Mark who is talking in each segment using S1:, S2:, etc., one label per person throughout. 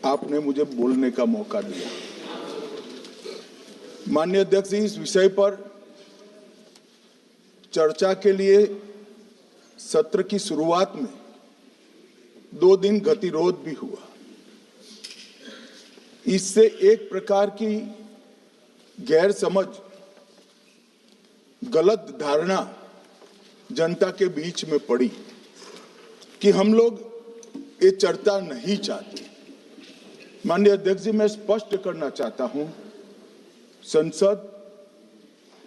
S1: आपने मुझे बोलने का मौका दिया। माननीय अध्यक्ष जी, इस विषय पर चर्चा के लिए सत्र की शुरुआत में 2 दिन गतिरोध भी हुआ। इससे एक प्रकार की गैर समझ, गलत धारणा जनता के बीच में पड़ी कि हम लोग ये चर्चा नहीं चाहते। माननीय अध्यक्ष जी, मैं स्पष्ट करना चाहता हूं, संसद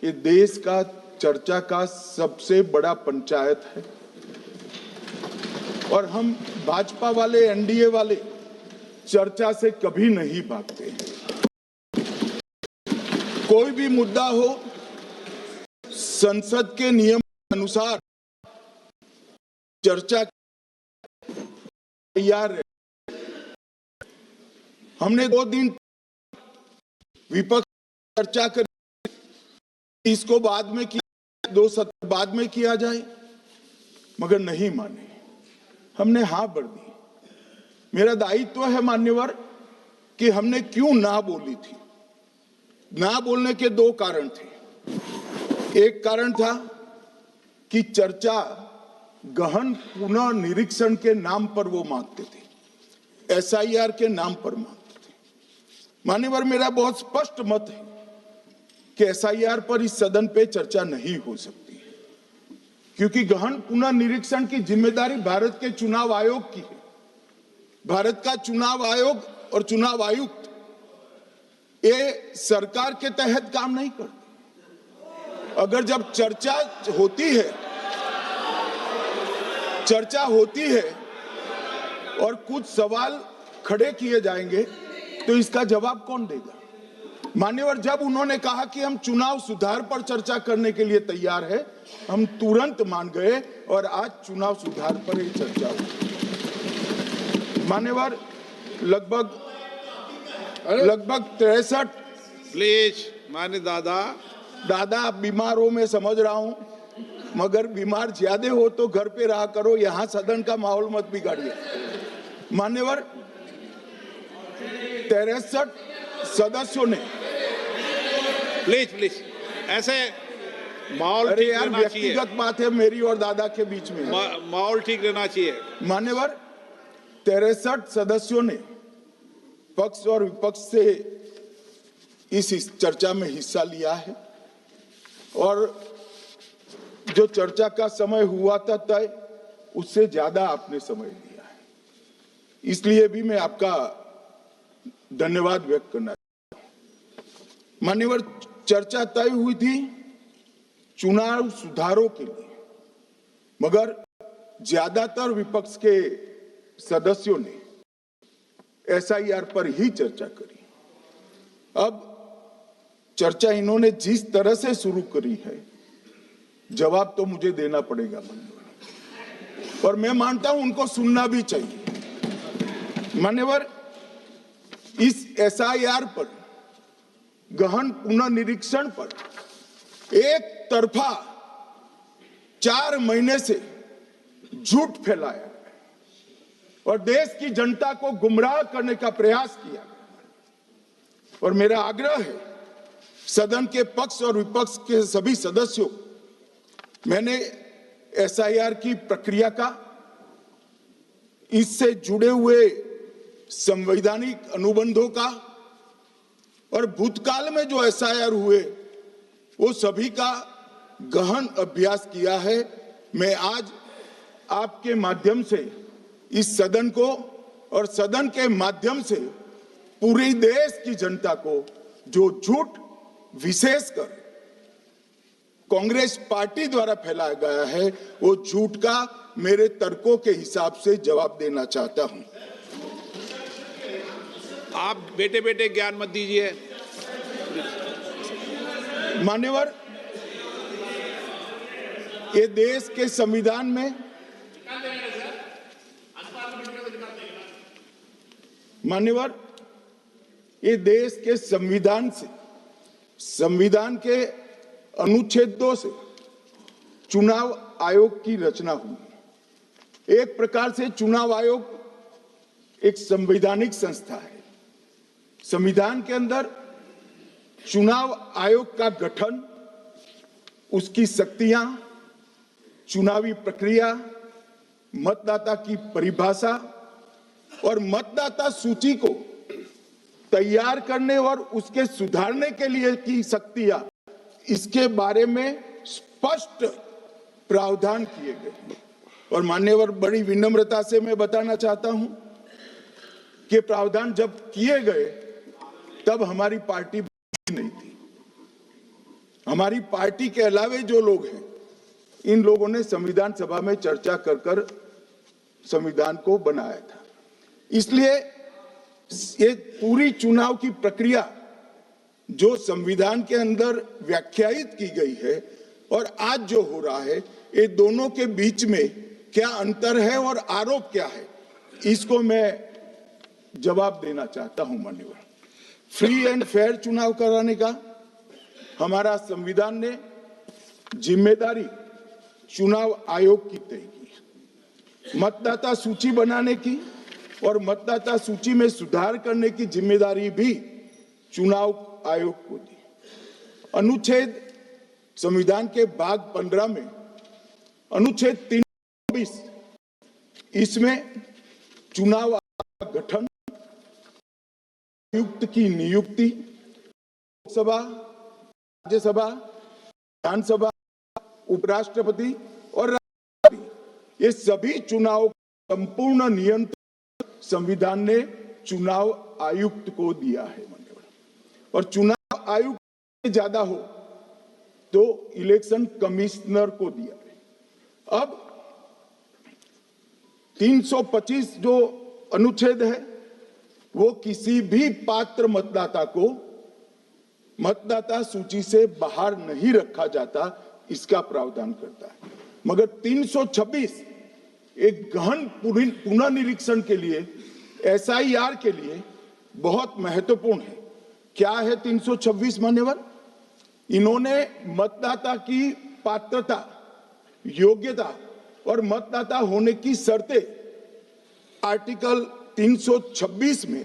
S1: ये देश का चर्चा का सबसे बड़ा पंचायत है और हम भाजपा वाले, एनडीए वाले चर्चा से कभी नहीं भागते हैं। कोई भी मुद्दा हो, संसद के नियम के अनुसार चर्चा तैयार है। हमने 2 दिन विपक्ष चर्चा कर, इसको बाद में किया, 2 सत्र बाद में किया जाए, मगर नहीं माने। हमने हाँ भर दी। मेरा दायित्व है मान्यवर कि हमने क्यों ना बोली थी। ना बोलने के 2 कारण थे। एक कारण था कि चर्चा गहन पुनः निरीक्षण के नाम पर वो मांगते थे, एसआईआर के नाम पर मांगते थे। मान्यवर, मेरा बहुत स्पष्ट मत है कि एसआईआर पर इस सदन पे चर्चा नहीं हो सकती, क्योंकि गहन पुनः निरीक्षण की जिम्मेदारी भारत के चुनाव आयोग की है। भारत का चुनाव आयोग और चुनाव आयुक्त ये सरकार के तहत काम नहीं करते। अगर जब चर्चा होती है और कुछ सवाल खड़े किए जाएंगे तो इसका जवाब कौन देगा? मान्यवर, जब उन्होंने कहा कि हम चुनाव सुधार पर चर्चा करने के लिए तैयार है, हम तुरंत मान गए और आज चुनाव सुधार पर ही चर्चा हुई। मान्यवर, लगभग 63
S2: प्लीज मान्य
S1: दादा आप बीमार हो, मैं समझ रहा हूं, मगर बीमार ज्यादा हो तो घर पे रहा करो, यहां सदन का माहौल मत बिगाड़िए। मान्यवर, 63 सदस्यों ने,
S2: प्लीज ऐसे माहौल
S1: अरे
S2: ठीक
S1: यार,
S2: रहना चाहिए।
S1: व्यक्तिगत बात है मेरी और दादा के बीच में,
S2: माहौल ठीक रहना चाहिए।
S1: मान्यवर, 63 सदस्यों ने पक्ष और विपक्ष से इस चर्चा में हिस्सा लिया है और जो चर्चा का समय हुआ था तय, उससे ज्यादा आपने समय दिया है, इसलिए भी मैं आपका धन्यवाद व्यक्त करना चाहता हूं। मान्यवर, चर्चा तय हुई थी चुनाव सुधारों के लिए, मगर ज्यादातर विपक्ष के सदस्यों ने एसआईआर पर ही चर्चा करी। अब चर्चा इन्होंने जिस तरह से शुरू करी है, जवाब तो मुझे देना पड़ेगा मान्यवर, और मैं मानता हूं उनको सुनना भी चाहिए। मान्यवर, इस एसआईआर पर, गहन पुनर्निरीक्षण पर एक तरफा 4 महीने से झूठ फैलाया और देश की जनता को गुमराह करने का प्रयास किया। और मेरा आग्रह है सदन के पक्ष और विपक्ष के सभी सदस्यों, मैंने एसआईआर की प्रक्रिया का, इससे जुड़े हुए संवैधानिक अनुबंधों का और भूतकाल में जो एसआईआर हुए वो सभी का गहन अभ्यास किया है। मैं आज आपके माध्यम से इस सदन को और सदन के माध्यम से पूरे देश की जनता को जो झूठ विशेषकर कांग्रेस पार्टी द्वारा फैलाया गया है, वो झूठ का मेरे तर्कों के हिसाब से जवाब देना चाहता हूं।
S2: आप बेटे बेटे ज्ञान मत दीजिए।
S1: मान्यवर, ये देश के संविधान में, मान्यवर, ये देश के संविधान से, संविधान के अनुच्छेदों से चुनाव आयोग की रचना हुई। एक प्रकार से चुनाव आयोग एक संवैधानिक संस्था है। संविधान के अंदर चुनाव आयोग का गठन, उसकी शक्तियां, चुनावी प्रक्रिया, मतदाता की परिभाषा और मतदाता सूची को तैयार करने और उसके सुधारने के लिए की शक्तियां, इसके बारे में स्पष्ट प्रावधान किए गए। और मान्यवर, बड़ी विनम्रता से मैं बताना चाहता हूं कि प्रावधान जब किए गए तब हमारी पार्टी नहीं थी। हमारी पार्टी के अलावे जो लोग हैं, इन लोगों ने संविधान सभा में चर्चा कर संविधान को बनाया था। इसलिए ये पूरी चुनाव की प्रक्रिया जो संविधान के अंदर व्याख्यायित की गई है और आज जो हो रहा है, ये दोनों के बीच में क्या अंतर है और आरोप क्या है, इसको मैं जवाब देना चाहता हूं। मान्यवर, फ्री एंड फेयर चुनाव कराने का हमारा संविधान ने जिम्मेदारी चुनाव आयोग की तय की। मतदाता सूची बनाने की और मतदाता सूची में सुधार करने की जिम्मेदारी भी चुनाव आयोग को दी। अनुच्छेद संविधान के भाग 15 में अनुच्छेद 324, इसमें चुनाव आयोग का गठन, आयुक्त की नियुक्ति, लोकसभा, राज्यसभा, विधानसभा, उपराष्ट्रपति और राष्ट्रपति, ये सभी चुनाव संपूर्ण नियंत्रण संविधान ने चुनाव आयुक्त को दिया है। और चुनाव आयुक्त ज्यादा हो तो इलेक्शन कमिश्नर को दिया है। अब 325 जो अनुच्छेद है, वो किसी भी पात्र मतदाता को मतदाता सूची से बाहर नहीं रखा जाता, इसका प्रावधान करता है। मगर 326 एक गहन पुनर्निरीक्षण के लिए, एसआईआर के लिए बहुत महत्वपूर्ण है। क्या है 326 मान्यवर? इन्होंने मतदाता की पात्रता, योग्यता और मतदाता होने की शर्तें आर्टिकल 326 में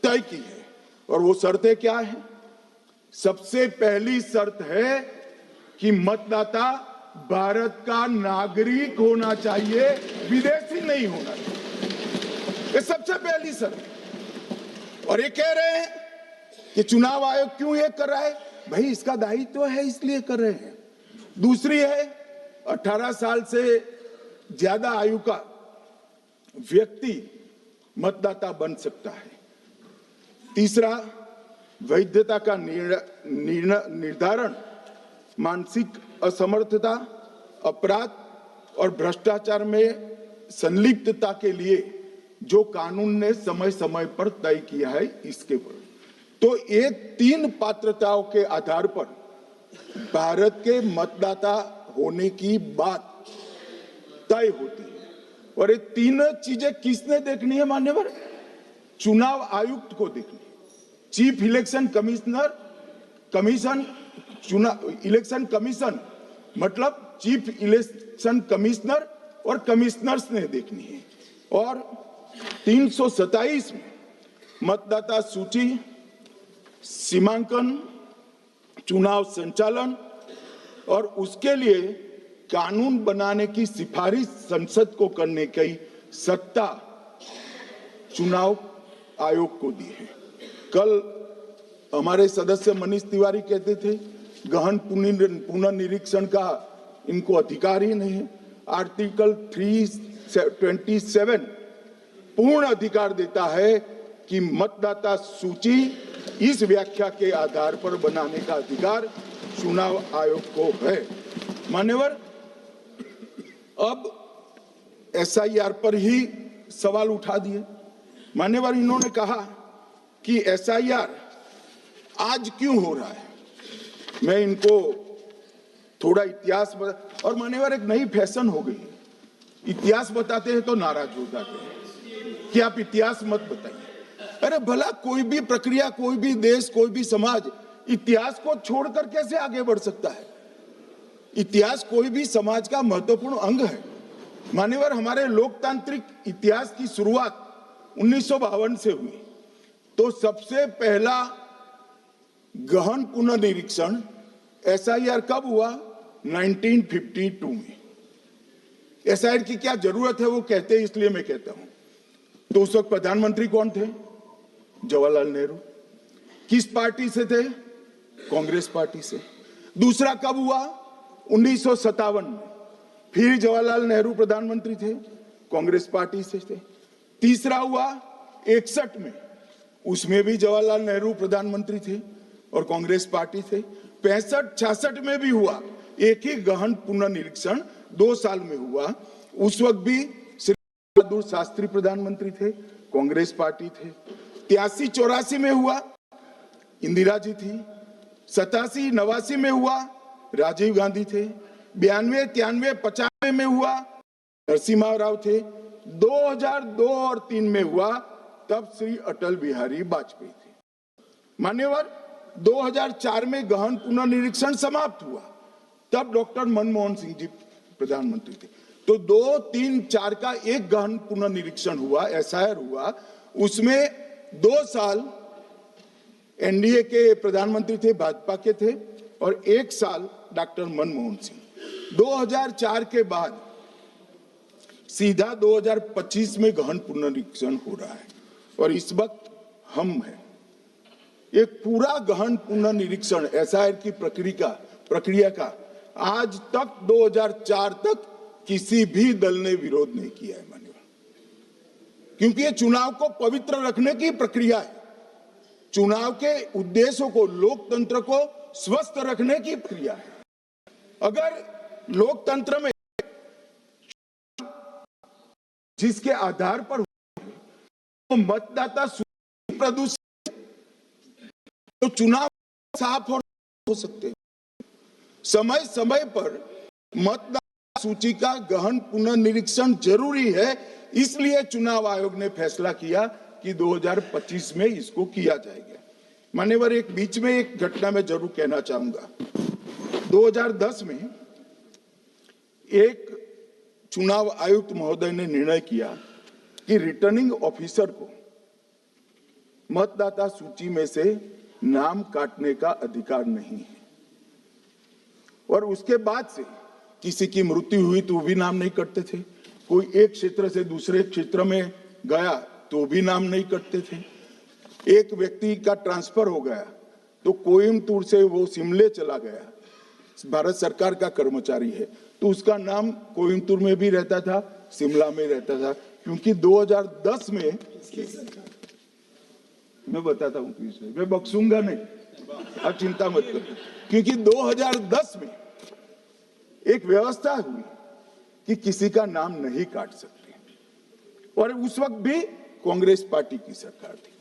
S1: तय की है। और वो शर्तें क्या है? सबसे पहली शर्त है कि मतदाता भारत का नागरिक होना चाहिए, विदेशी नहीं होना चाहिए। ये सबसे पहली शर्त। और ये कह रहे हैं कि चुनाव आयोग क्यों ये कर रहा है? भाई, इसका दायित्व है, इसलिए कर रहे हैं। दूसरी है 18 साल से ज्यादा आयु का व्यक्ति मतदाता बन सकता है। तीसरा, वैधता का निर्धारण मानसिक असमर्थता, अपराध और भ्रष्टाचार में संलिप्तता के लिए जो कानून ने समय समय पर तय किया है, इसके पर। तो ये 3 पात्रताओं के आधार पर भारत के मतदाता होने की बात तय होती है। और ये 3 चीजें किसने देखनी है मान्यवर? चुनाव आयुक्त को देखनी है। चीफ इलेक्शन इलेक्शन कमीशन मतलब चीफ इलेक्शन कमिश्नर और कमिश्नर्स ने देखनी है। और 327 में मतदाता सूची, सीमांकन, चुनाव संचालन और उसके लिए कानून बनाने की सिफारिश संसद को करने की सत्ता चुनाव आयोग को दी है। कल हमारे सदस्य मनीष तिवारी कहते थे गहन पुनर्निरीक्षण का इनको अधिकार ही नहीं है। आर्टिकल 327 पूर्ण अधिकार देता है कि मतदाता सूची इस व्याख्या के आधार पर बनाने का अधिकार चुनाव आयोग को है। मान्यवर, अब एसआईआर पर ही सवाल उठा दिए। मान्यवर, इन्होंने कहा कि एसआईआर आज क्यों हो रहा है। मैं इनको थोड़ा इतिहास और मान्यवर, एक नई फैशन हो गई, इतिहास बताते हैं तो नाराज हो जाते हैं कि आप इतिहास मत बताइए। अरे भला, कोई भी प्रक्रिया, कोई भी देश, कोई भी समाज इतिहास को छोड़कर कैसे आगे बढ़ सकता है? इतिहास कोई भी समाज का महत्वपूर्ण अंग है। मान्यवर, हमारे लोकतांत्रिक इतिहास की शुरुआत 1952 से हुई, तो सबसे पहला गहन पुनर्निरीक्षण एसआईआर कब हुआ? 1952 में। एसआईआर की क्या जरूरत है वो कहते हैं, इसलिए मैं कहता हूं। तो उस वक्त प्रधानमंत्री कौन थे? जवाहरलाल नेहरू। किस पार्टी से थे? कांग्रेस पार्टी से। दूसरा कब हुआ? 1957 में, फिर जवाहरलाल नेहरू प्रधानमंत्री थे, कांग्रेस पार्टी से थे। तीसरा हुआ 61 में, उसमें भी जवाहरलाल नेहरू प्रधानमंत्री थे और कांग्रेस पार्टी थे। 65-66 में भी हुआ, एक ही गहन पुनर्निरीक्षण 2 साल में हुआ। उस वक्त भी श्री बहादुर शास्त्री प्रधानमंत्री थे, कांग्रेस पार्टी थे। 83-84 में हुआ, इंदिरा जी थी। 87-89 में हुआ, राजीव गांधी थे। 92-93-95 में हुआ, नरसिम्हा राव थे। 2002 और 3 में हुआ, तब श्री अटल बिहारी वाजपेयी थे। मान्यवर, 2004 में गहन पुनर्निरीक्षण समाप्त हुआ, तब डॉक्टर मनमोहन सिंह जी प्रधानमंत्री थे। तो 2, 3, 4 का एक गहन पुनर्निरीक्षण हुआ, एसआईआर हुआ। उसमें 2 साल एनडीए के प्रधानमंत्री थे, भाजपा के थे, और 1 साल डॉक्टर मनमोहन सिंह। 2004 के बाद सीधा 2025 में गहन पुनर्निरीक्षण हो रहा है, और इस वक्त हम हैं। एक पूरा गहन पुनर्निरीक्षण एसआईआर की प्रक्रिया का आज तक 2004 तक किसी भी दल ने विरोध नहीं किया है, मान्यवर, क्योंकि ये चुनाव को पवित्र रखने की प्रक्रिया है। चुनाव के उद्देश्यों को, लोकतंत्र को स्वस्थ रखने की प्रक्रिया है। अगर लोकतंत्र में जिसके आधार पर तो मतदाता प्रदूषित, तो चुनाव साफ हो सकते हैं। समय समय पर मतदाता सूची का गहन पुनर्निरीक्षण जरूरी है, इसलिए चुनाव आयोग ने फैसला किया कि 2025 में इसको किया जाएगा। मान्यवर, एक बीच में एक घटना में जरूर कहना चाहूंगा। 2010 में एक चुनाव आयुक्त महोदय ने निर्णय किया कि रिटर्निंग ऑफिसर को मतदाता सूची में से नाम काटने का अधिकार नहीं है, और उसके बाद से किसी की मृत्यु हुई तो भी नाम नहीं कटते थे, कोई एक क्षेत्र से दूसरे क्षेत्र में गया तो भी नाम नहीं कटते थे। एक व्यक्ति का ट्रांसफर हो गया तो कोयम्बटूर से वो शिमले चला गया, भारत सरकार का कर्मचारी है, तो उसका नाम कोयम्बटूर में भी रहता था, शिमला में रहता था, क्योंकि 2010 में, मैं बताता हूं, मैं बख्सूंगा नहीं, आप चिंता मत करो, क्योंकि 2010 में एक व्यवस्था हुई कि किसी का नाम नहीं काट सकते, और उस वक्त भी कांग्रेस पार्टी की सरकार थी।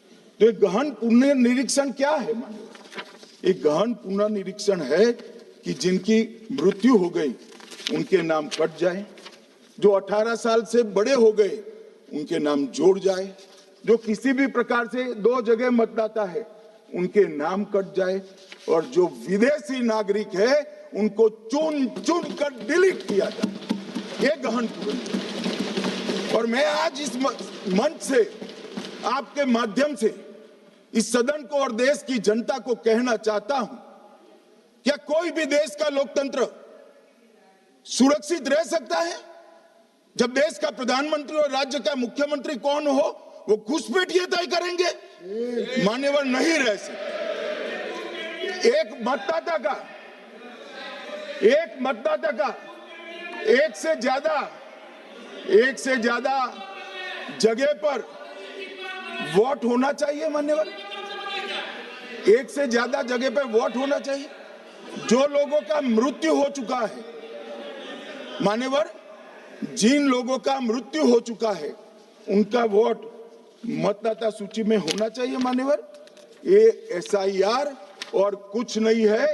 S1: तो एक गहन पुनर्निरीक्षण क्या है? मानिए, एक गहन पुनर्निरीक्षण है कि जिनकी मृत्यु हो गई उनके नाम कट जाए, जो 18 साल से बड़े हो गए उनके नाम जोड़ जाए, जो किसी भी प्रकार से 2 जगह मतदाता है उनके नाम कट जाए, और जो विदेशी नागरिक है उनको चुन चुन कर डिलीट किया जाए। ये गहन पुनर्निरीक्षण। और मैं आज इस मंच से, आपके माध्यम से इस सदन को और देश की जनता को कहना चाहता हूं, क्या कोई भी देश का लोकतंत्र सुरक्षित रह सकता है जब देश का प्रधानमंत्री और राज्य का मुख्यमंत्री कौन हो वो घुसपैठ ये तय करेंगे? मान्यवर, नहीं रह सकते। एक मतदाता का एक से ज्यादा जगह पर वोट होना चाहिए। मान्यवर, एक से ज्यादा जगह पर वोट होना चाहिए। जो लोगों का मृत्यु हो चुका है, मान्यवर, जिन लोगों का मृत्यु हो चुका है उनका वोट मतदाता सूची में होना चाहिए। मान्यवर, ये एसआईआर और कुछ नहीं है,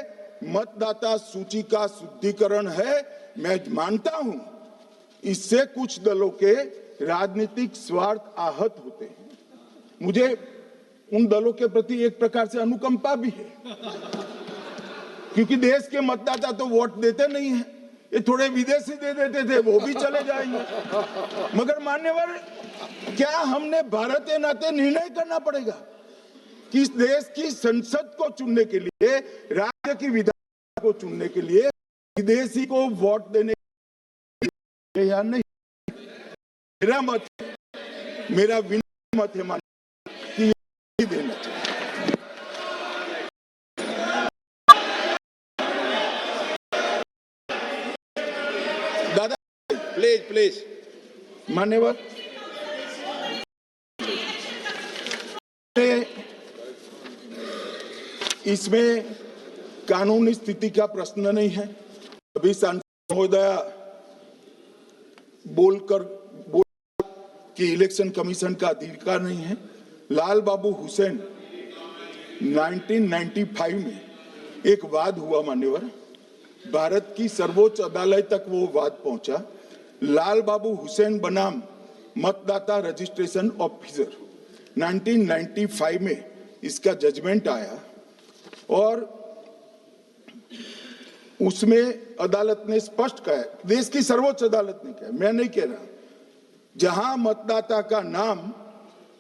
S1: मतदाता सूची का शुद्धिकरण है। मैं मानता हूं इससे कुछ दलों के राजनीतिक स्वार्थ आहत होते हैं। मुझे उन दलों के प्रति एक प्रकार से अनुकंपा भी है, क्योंकि देश के मतदाता तो वोट देते नहीं है, ये थोड़े विदेशी दे देते थे, वो भी चले जाएंगे। मगर मान्यवर, क्या हमने भारत के नाते निर्णय करना पड़ेगा कि इस देश की संसद को चुनने के लिए, राज्य की विधानसभा को चुनने के लिए विदेशी को वोट देने या नहीं? मेरा मत, मेरा विनम्र मत है कि ये देना चाहिए। दादा
S2: प्लीज प्लीज।
S1: मान्यवर, इसमें कानूनी स्थिति का प्रश्न नहीं है। अभी सांसद महोदया बोल कि इलेक्शन कमीशन का अधिकार नहीं है। लाल बाबू हुसैन 1995 में एक वाद हुआ मान्यवर, भारत की सर्वोच्च अदालत तक वो वाद पहुंचा। लाल बाबू हुसैन बनाम मतदाता रजिस्ट्रेशन ऑफिसर 1995 में इसका जजमेंट आया और उसमें अदालत ने स्पष्ट कहा, देश की सर्वोच्च अदालत ने कहा, मैं नहीं कह रहा, जहां मतदाता का नाम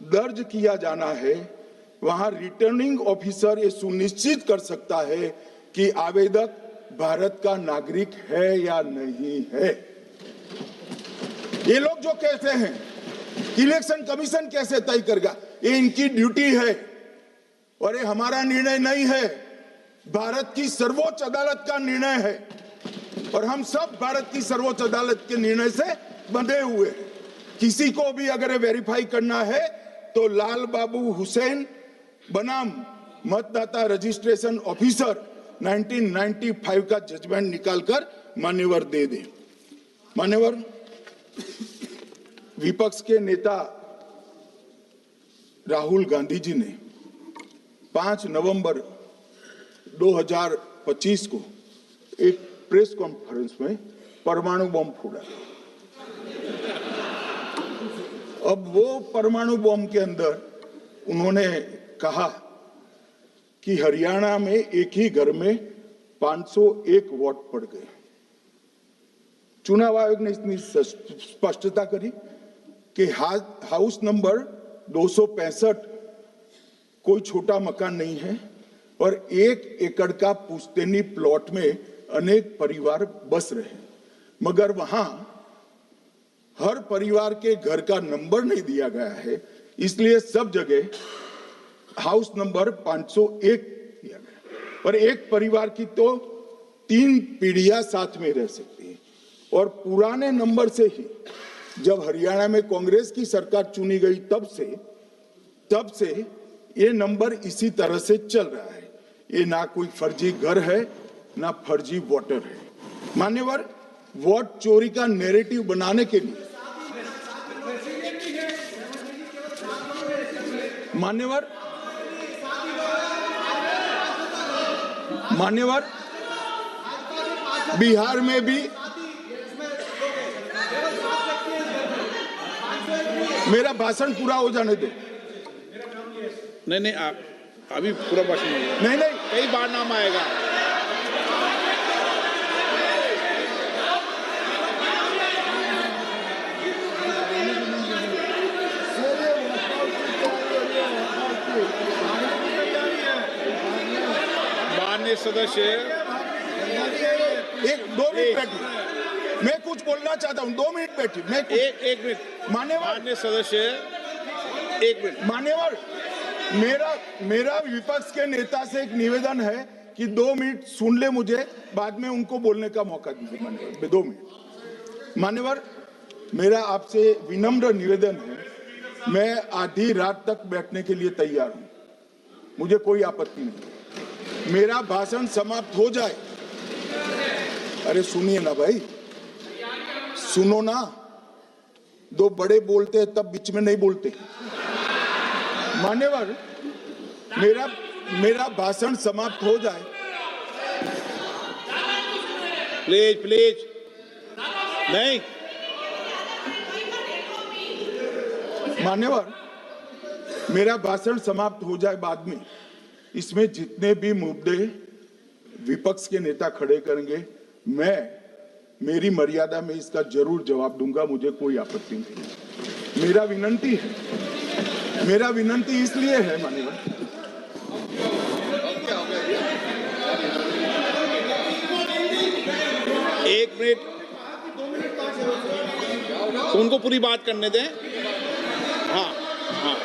S1: दर्ज किया जाना है वहां रिटर्निंग ऑफिसर ये सुनिश्चित कर सकता है कि आवेदक भारत का नागरिक है या नहीं है। ये लोग जो कहते हैं इलेक्शन कमीशन कैसे तय करेगा, ये इनकी ड्यूटी है और ये हमारा निर्णय नहीं है, भारत की सर्वोच्च अदालत का निर्णय है और हम सब भारत की सर्वोच्च अदालत के निर्णय से बंधे हुए हैं। किसी को भी अगर वेरीफाई करना है तो लाल बाबू हुसैन बनाम मतदाता रजिस्ट्रेशन ऑफिसर 1995 का जजमेंट निकालकर मान्यवर दे दे। मान्यवर, विपक्ष के नेता राहुल गांधी जी ने 5 नवंबर 2025 को एक प्रेस कॉन्फ्रेंस में परमाणु बम फोड़ा। अब वो परमाणु बम के अंदर उन्होंने कहा कि हरियाणा में एक ही घर में 501 वोट पड़ गए। चुनाव आयोग ने इतनी स्पष्टता करी कि हाउस नंबर 265 कोई छोटा मकान नहीं है और 1 एकड़ का पुश्तैनी प्लॉट में अनेक परिवार बस रहे, मगर वहां हर परिवार के घर का नंबर नहीं दिया गया है, इसलिए सब जगह हाउस नंबर 501 दिया गया और एक परिवार की तो 3 पीढ़ियां साथ में रह सकती है। और पुराने नंबर से ही जब हरियाणा में कांग्रेस की सरकार चुनी गई तब से ये नंबर इसी तरह से चल रहा है। ये ना कोई फर्जी घर है ना फर्जी वोटर है। मान्यवर, वोट चोरी का नैरेटिव बनाने के लिए मान्यवर बिहार में भी मेरा भाषण पूरा हो जाने दो।
S2: नहीं, आप अभी पूरा भाषण
S1: नहीं,
S2: कई बार नाम आएगा। माननीय सदस्य,
S1: 2 मिनट बैठिए, मैं कुछ बोलना चाहता हूँ। 2 मिनट बैठिए, मैं
S2: एक मिनट। माननीय सदस्य, 1 मिनट।
S1: मान्यवर, मेरा विपक्ष के नेता से एक निवेदन है कि 2 मिनट सुन ले मुझे, बाद में उनको बोलने का मौका दीजिए। मान्यवर, 2 मिनट। मान्यवर, मेरा आपसे विनम्र निवेदन है, मैं आधी रात तक बैठने के लिए तैयार हूं, मुझे कोई आपत्ति नहीं। मेरा भाषण समाप्त हो जाए, अरे सुनिए ना भाई, सुनो ना, 2 बड़े बोलते हैं तब बीच में नहीं बोलते। मान्यवर, मेरा भाषण समाप्त हो जाए।
S2: प्लीज नहीं।
S1: मान्यवर, मेरा भाषण समाप्त हो जाए बाद में, इसमें जितने भी मुद्दे विपक्ष के नेता खड़े करेंगे मैं मेरी मर्यादा में इसका जरूर जवाब दूंगा, मुझे कोई आपत्ति नहीं है। मेरा विनंती इसलिए है माननीय,
S2: एक मिनट, तो उनको पूरी बात करने दें। हाँ हाँ,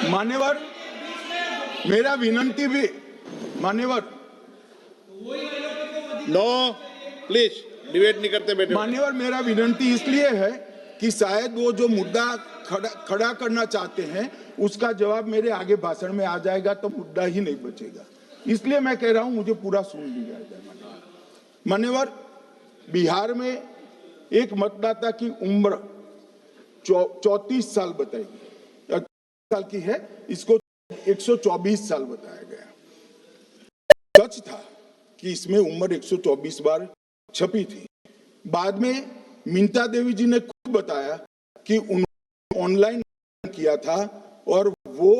S1: मान्यवर, मेरा विनंती भी मान्यवर,
S2: नो प्लीज डिबेट नहीं करते बेटे।
S1: मान्यवर, मेरा विनंती इसलिए है कि शायद वो जो मुद्दा खड़ा करना चाहते हैं उसका जवाब मेरे आगे भाषण में आ जाएगा तो मुद्दा ही नहीं बचेगा, इसलिए मैं कह रहा हूं मुझे पूरा सुन लिया जाए। मान्यवर, बिहार में एक मतदाता की उम्र 34 साल बताई गई, 34 साल की है, इसको 124 साल बताया गया। सच था कि इसमें उम्र 124 बार छपी थी। बाद में मिंता देवी जी ने खुद बताया कि उन्होंने ऑनलाइन किया था और वो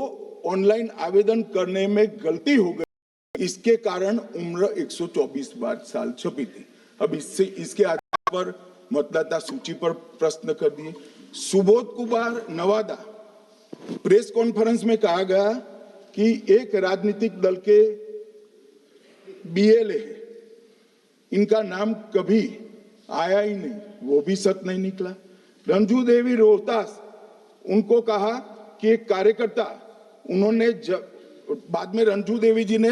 S1: ऑनलाइन आवेदन करने में गलती हो गई, इसके कारण उम्र 124 बार साल छपी थी। अब इसके आधार पर मतदाता सूची पर प्रश्न कर दिए। सुबोध कुमार नवादा प्रेस कॉन्फ्रेंस में कहा गया कि एक राजनीतिक दल के बीएलए है, इनका नाम कभी आया ही नहीं, वो भी सच नहीं निकला। रंजू देवी रोहतास, उनको कहा कि एक कार्यकर्ता, उन्होंने बाद में रंजू देवी जी ने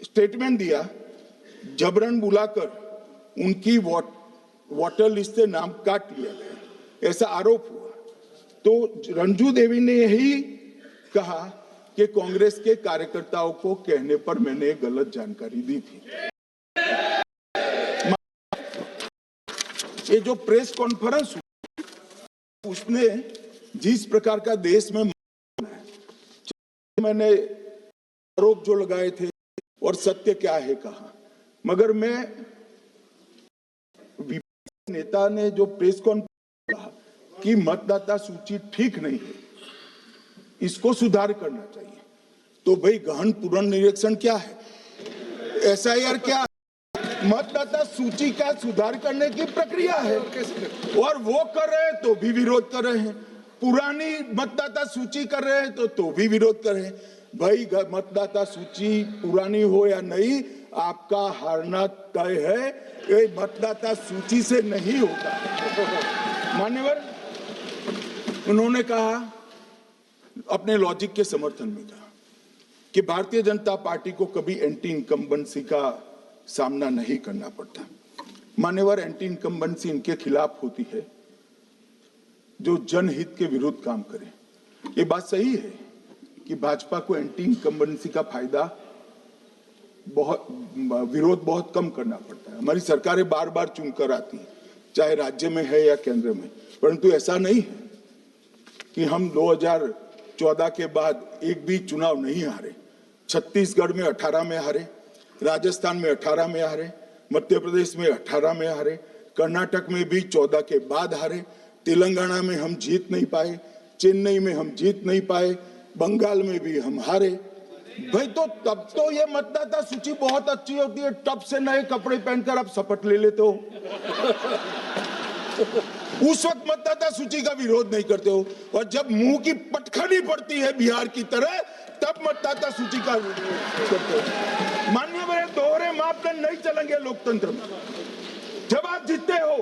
S1: स्टेटमेंट दिया, जबरन बुलाकर उनकी वोटर लिस्ट से नाम काट लिया गया, ऐसा आरोप हुआ। तो रंजू देवी ने यही कहा कि कांग्रेस के कार्यकर्ताओं को कहने पर मैंने गलत जानकारी दी थी। ये जो प्रेस कॉन्फ्रेंस हुई, उसने जिस प्रकार का देश में मैंने आरोप जो लगाए थे और सत्य क्या है कहा, मगर मैं विपक्षी नेता ने जो प्रेस कॉन्फ्रेंस कहा कि मतदाता सूची ठीक नहीं है, इसको सुधार करना चाहिए, तो भाई गहन पुनर्निरीक्षण क्या है, एसआईआर क्या है, मतदाता सूची का सुधार करने की प्रक्रिया है, और वो कर रहे हैं तो भी विरोध कर रहे हैं, पुरानी मतदाता सूची कर रहे हैं तो भी विरोध कर रहे हैं। भाई मतदाता सूची पुरानी हो या नहीं, आपका हारना तय है, ये मतदाता सूची से नहीं होता। मान्यवर, उन्होंने कहा, अपने लॉजिक के समर्थन में कहा कि भारतीय जनता पार्टी को कभी एंटी इनकम्बेंसी का सामना नहीं करना पड़ता। मान्यवर, एंटी इनकम्बेंसी इनके खिलाफ होती है जो जनहित के विरुद्ध काम करे। ये बात सही है कि भाजपा को एंटी इनकम्बेंसी का फायदा विरोध बहुत कम करना पड़ता है। हमारी सरकारें बार बार चुनकर आती हैं, चाहे राज्य में है या केंद्र में, परंतु ऐसा नहीं है कि हम 2014 के बाद एक भी चुनाव नहीं हारे। छत्तीसगढ़ में 18 में हारे, राजस्थान में 18 में हारे, मध्य प्रदेश में 18 में हारे, कर्नाटक में भी 14 के बाद हारे, तेलंगाना में हम जीत नहीं पाए, चेन्नई में हम जीत नहीं पाए, बंगाल में भी हम हारे। भाई तो तब तो ये मतदाता सूची बहुत अच्छी होती है, टब से नए कपड़े पहनकर आप शपथ ले लेते हो। उस वक्त मतदाता सूची का विरोध नहीं करते हो, और जब मुंह की पटखनी पड़ती है बिहार की तरह, तब मतदाता सूची का विरोध करते हो। माननीय मेरे दोहरे मापदंड नहीं चलेंगे लोकतंत्र में। जब आप जीतते हो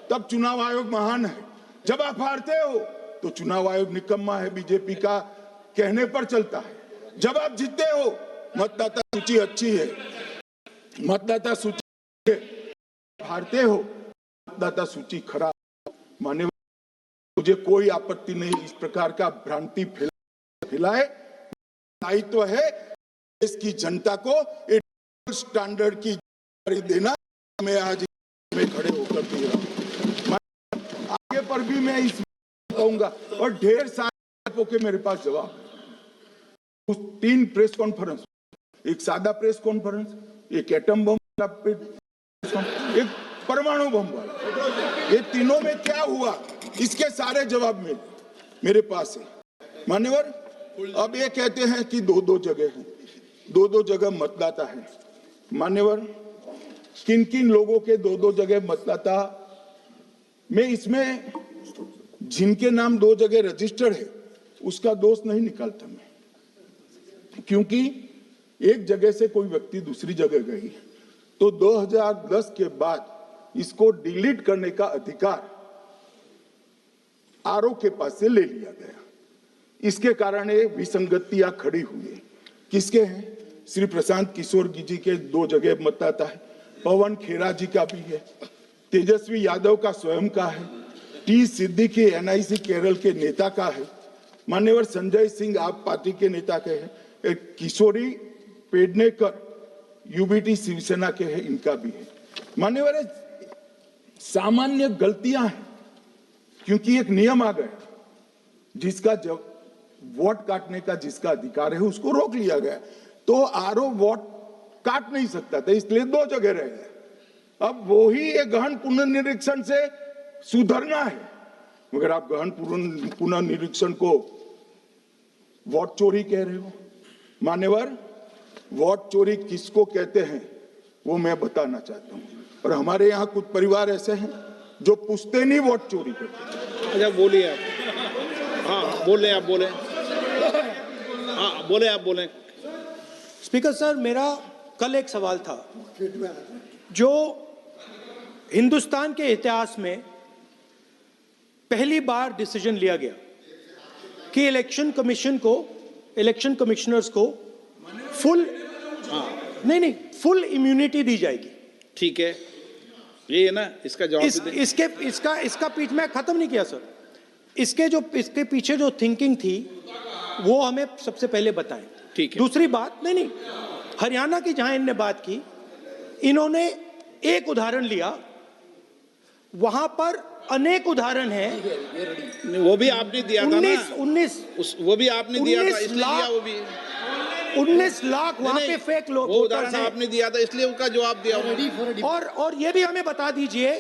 S1: तब चुनाव आयोग महान है, जब आप हारते हो तो चुनाव आयोग निकम्मा है, बीजेपी का कहने पर चलता है। जब आप जीतते हो मतदाता सूची अच्छी है, मतदाता सूची हारते हो मतदाता सूची खराब। माने मुझे कोई आपत्ति नहीं इस प्रकार का भ्रांति फैलाए। दायित्व है देश की जनता को एक स्टैंडर्ड की जानकारी देना। मैं आज में खड़े होकर दे रहा हूं, आगे पर भी मैं इस कहूंगा, और ढेर सारे के मेरे पास जवाब। उस 3 प्रेस कॉन्फ्रेंस, एक सादा प्रेस कॉन्फ्रेंस, एक एटम बम, एक परमाणु बम वाला, ये तीनों में क्या हुआ, इसके सारे जवाब मेरे पास है। मान्यवर, अब ये कहते हैं कि 2-2 जगह है, 2-2 जगह मतदाता है। मान्यवर, किन किन लोगों के दो दो जगह मतदाता, मैं इसमें जिनके नाम दो जगह रजिस्टर्ड है उसका दोष नहीं निकालता मैं, क्योंकि एक जगह से कोई व्यक्ति दूसरी जगह गई तो 2010 के बाद इसको डिलीट करने का अधिकार आरओ के पास से ले लिया गया। इसके कारण ये विसंगतियां खड़ी हुई। किसके हैं? श्री प्रशांत किशोर जी के दो जगह मतदाता है, पवन खेरा जी का भी है, तेजस्वी यादव का स्वयं का है, टी सिद्दीकी एनआईसी केरल के नेता का है, मान्यवर संजय सिंह आप पार्टी के नेता के हैं, एक किशोरी पेडनेकर यूबीटी शिवसेना के हैं, इनका भी है। मान्यवर सामान्य गलतियां हैं, क्योंकि एक नियम आ गया, जिसका जब वोट काटने का जिसका अधिकार है उसको रोक लिया गया, तो आरओ वोट काट नहीं सकता था, इसलिए दो जगह रह गए। अब वही एक गहन पुनर्निरीक्षण से सुधरना है, मगर आप गहन पुनर्निरीक्षण को वोट चोरी कह रहे हो। मान्यवर, वोट चोरी किसको कहते हैं वो मैं बताना चाहता हूं, और हमारे यहाँ कुछ परिवार ऐसे हैं जो पूछते नहीं वोट चोरी करते।
S2: अच्छा बोलिए आप। हाँ बोले आप, बोले। हाँ बोले आप, बोले।
S3: स्पीकर सर, मेरा कल एक सवाल था, जो हिंदुस्तान के इतिहास में पहली बार डिसीजन लिया गया कि इलेक्शन कमीशन को, इलेक्शन कमिश्नर्स को फुल फुल इम्यूनिटी दी जाएगी।
S2: ठीक है, ये है ना, इसका जवाब
S3: इसका पीछे मैं खत्म नहीं किया सर। इसके पीछे जो थिंकिंग थी वो हमें सबसे पहले बताएं।
S2: ठीक है।
S3: दूसरी बात, नहीं, हरियाणा की जहां इन्होंने बात की, इन्होंने एक उदाहरण लिया, वहां पर अनेक उदाहरण हैं।
S2: वो भी आपने दिया था ना,
S3: 19
S2: वो भी आपने दिया था, इसलिए दिया वो भी।
S3: 19 लाख वहां पे फेक लोग,
S2: वो उदाहरण आपने दिया था, इसलिए उसका जवाब दिया।
S3: और ये भी हमें बता दीजिए,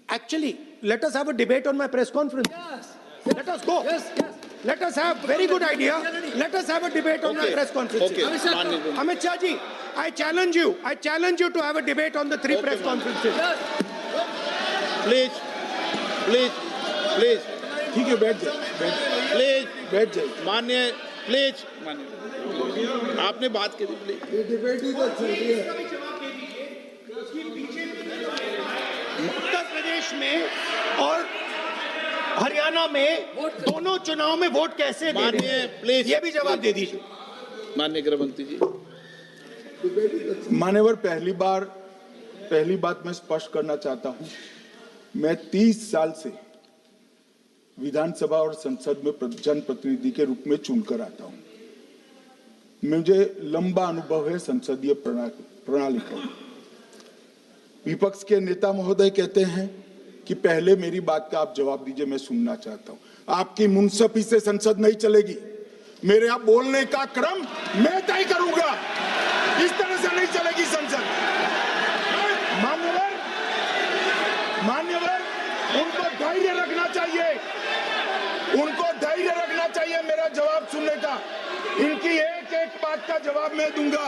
S3: actually let us have a debate on my press conference. Yes. Let us go. Yes. Let us have very good idea. Let us have a debate on my press conference.
S2: Okay.
S3: Amit Shah ji, I challenge you to have a debate on the three press conferences. Yes.
S2: Please.
S1: ठीक है, बैठ जाइए, बैठ जाइए।
S2: माननीय, please माननीय, आपने बात की थी, प्लीज।
S3: उत्तर प्रदेश में और हरियाणा में दोनों चुनाव में वोट कैसे दे रहे हैं,
S2: प्लीज
S3: ये भी जवाब दे दीजिए।
S2: माननीय गृह मंत्री जी।
S1: मान्यवर, पहली बात मैं स्पष्ट करना चाहता हूं, मैं 30 साल से विधानसभा और संसद में जनप्रतिनिधि के रूप में चुनकर आता हूं। मुझे लंबा अनुभव है संसदीय प्रणाली का। विपक्ष के नेता महोदय कहते हैं कि पहले मेरी बात का आप जवाब दीजिए, मैं सुनना चाहता हूं। आपकी मुनसफी से संसद नहीं चलेगी, मेरे आप बोलने का क्रम मैं तय करूंगा, इस तरह से नहीं चलेगी संसद। मान्यवर, उनको धैर्य रखना चाहिए, मेरा जवाब सुनने का। इनकी एक एक बात का जवाब मैं दूंगा,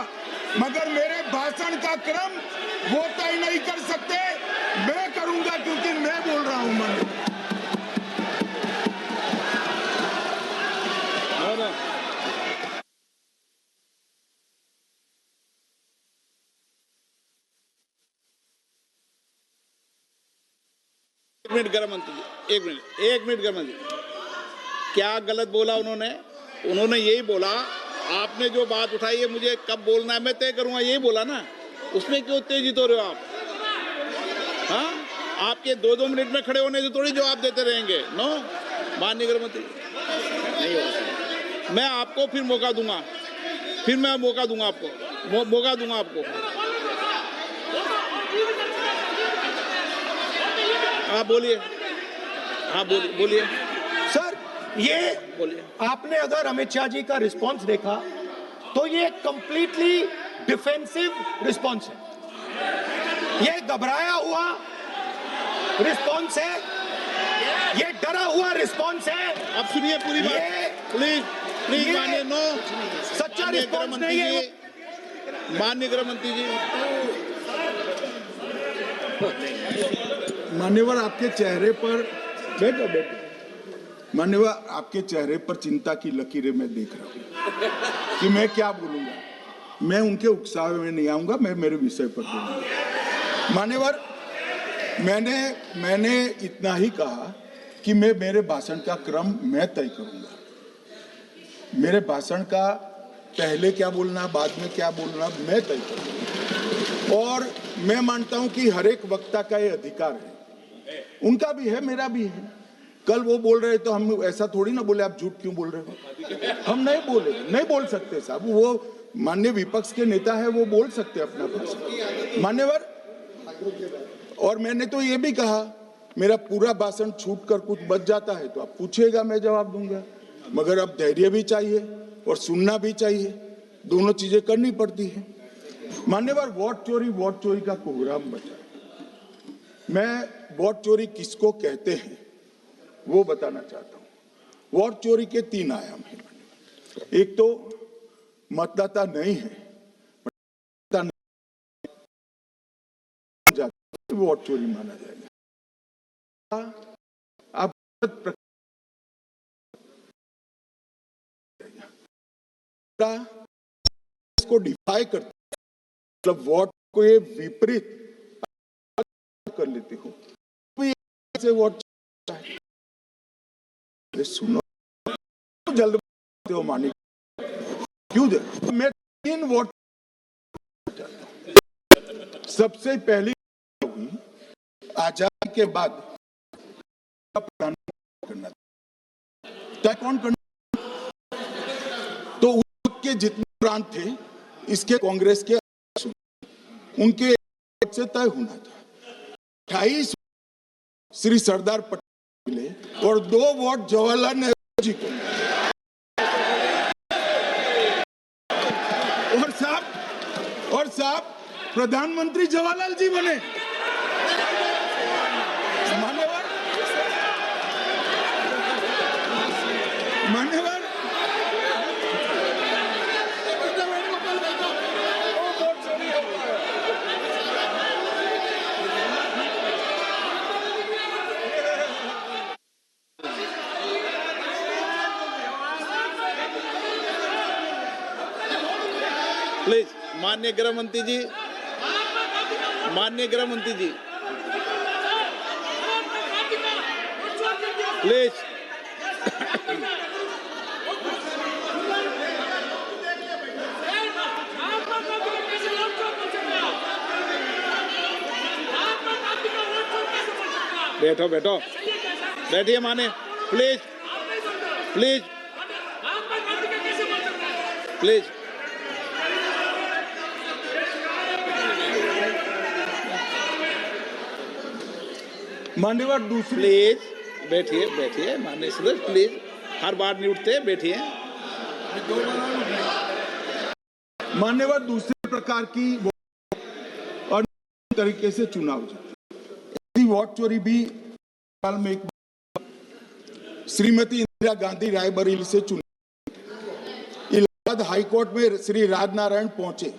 S1: मगर मेरे भाषण का क्रम वो तय नहीं कर सकते, मैं करूंगा, क्योंकि मैं बोल रहा हूं।
S2: एक मिनट गृह मंत्री जी, एक मिनट गृह मंत्री, क्या गलत बोला उन्होंने यही बोला, आपने जो बात उठाई है मुझे कब बोलना है मैं तय करूंगा, यही बोला ना, उसमें क्यों उत्तेजित हो रहे हो आप? हाँ, आपके 2-2 मिनट में खड़े होने से थोड़ी जवाब देते रहेंगे। नो, माननीय गृह मंत्री, नहीं होगा। मैं आपको फिर मौका दूंगा, आपको हाँ बोलिए, बोलिए
S3: सर। ये
S2: बोलिए।
S3: आपने अगर अमित शाह जी का रिस्पांस देखा तो ये कंप्लीटली डिफेंसिव रिस्पांस है, ये घबराया हुआ रिस्पांस है, ये डरा हुआ रिस्पांस है।
S2: अब सुनिए पूरी बात, प्लीज माननीय, नो,
S3: सच्चा रिस्पांस नहीं है।
S2: माननीय गृह मंत्री जी,
S1: मान्यवर आपके चेहरे पर बैठो मान्यवर आपके चेहरे पर चिंता की लकीरें मैं देख रहा हूं कि मैं क्या बोलूंगा। मैं उनके उकसावे में नहीं आऊंगा, मैं मेरे विषय पर बोलूंगा। मान्यवर मैंने इतना ही कहा कि मैं मेरे भाषण का क्रम मैं तय करूंगा। मेरे भाषण का पहले क्या बोलना, बाद में क्या बोलना, मैं तय करूंगा। और मैं मानता हूं कि हर एक वक्ता का ये अधिकार है, उनका भी है, मेरा भी है। कल वो बोल रहे तो हम ऐसा थोड़ी ना बोले आप झूठ क्यों बोल रहे हो। हम नहीं बोले, नहीं बोल सकते साहब, वो माननीय विपक्ष के नेता है, वो बोल सकते अपना पक्ष मान्यवर। और मैंने तो ये भी कहा मेरा पूरा भाषण छूट कर कुछ बच जाता है तो आप पूछिएगा, मैं जवाब दूंगा। मगर अब धैर्य भी चाहिए और सुनना भी चाहिए, दोनों चीजें करनी पड़ती है। मान्यवर वोट चोरी का कोहराम बचा। मैं वोट चोरी किसको कहते हैं वो बताना चाहता हूं। वोट चोरी के 3 आयाम हैं। एक तो मतदाता नहीं है, वोट चोरी माना जाएगा। आप इसको डिफाई करते, मतलब वोट को ये विपरीत कर लेते हो तो वोट सुनो, जल्द हो मानी क्यों दे। मैं 3 वोट सबसे पहली आजादी के बाद करना तय कौन करना, तो उस वक्त के जितने प्रांत थे इसके कांग्रेस के उनके से तय होना था। 28 श्री सरदार पटेल मिले और 2 वोट जवाहरलाल नेहरू जी को। और साहब प्रधानमंत्री जवाहरलाल जी बने। मान्यवर
S2: प्लीज माननीय गृह मंत्री जी, माननीय गृह मंत्री जी प्लीज। बैठो बैठो बैठिए माने, प्लीज प्लीज प्लीज।
S1: मान्यवर दूसरी,
S2: प्लीज बैठिए बैठिए माननीय सदस्य, प्लीज हर बार नहीं उठते, बैठिए।
S1: मान्यवर दूसरे प्रकार की और तरीके से चुनाव जीते। वोट चोरी भी साल में एक श्रीमती इंदिरा गांधी रायबरेली से चुनाव। इलाहाबाद हाईकोर्ट में श्री राजनारायण पहुंचे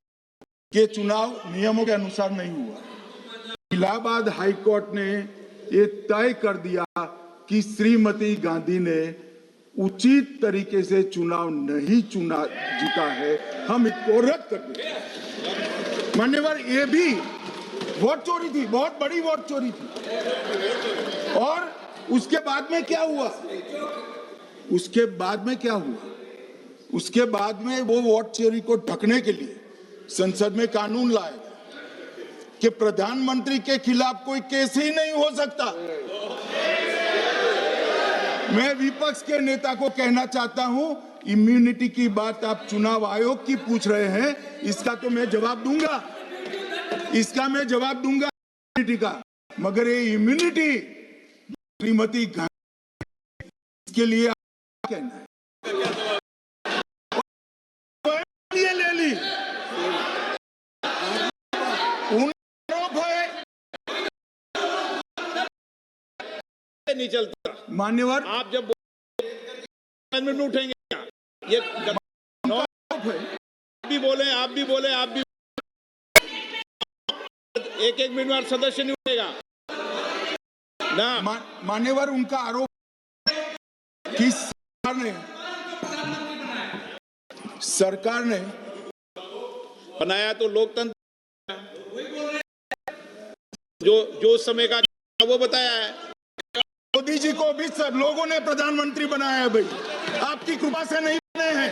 S1: कि चुनाव नियमों के अनुसार नहीं हुआ। इलाहाबाद हाईकोर्ट ने ये तय कर दिया कि श्रीमती गांधी ने उचित तरीके से चुनाव नहीं जीता है, हम इसको रद्द कर दें। मान्यवर ये भी वोट चोरी थी, बहुत बड़ी वोट चोरी थी। और उसके बाद में क्या हुआ, उसके बाद में वो वोट चोरी को ढकने के लिए संसद में कानून लाया कि प्रधानमंत्री के खिलाफ कोई केस ही नहीं हो सकता। मैं विपक्ष के नेता को कहना चाहता हूं, इम्यूनिटी की बात आप चुनाव आयोग की पूछ रहे हैं, इसका तो मैं जवाब दूंगा, इम्यूनिटी का। मगर ये इम्यूनिटी श्रीमती गांधी के लिए कहना है, ले ली
S2: नहीं चलता।
S1: मान्यवर
S2: आप जब में उठेंगे क्या? ये भी बोले, आप भी बोले, एक मिनट में सदस्य नहीं उठेगा। ना
S1: मान्यवर उनका आरोप कि सरकार ने
S2: बनाया तो लोकतंत्र, जो समय का वो बताया है।
S1: मोदी जी को भी सब लोगों ने प्रधानमंत्री बनाया है भाई, आपकी कृपा से नहीं बने हैं।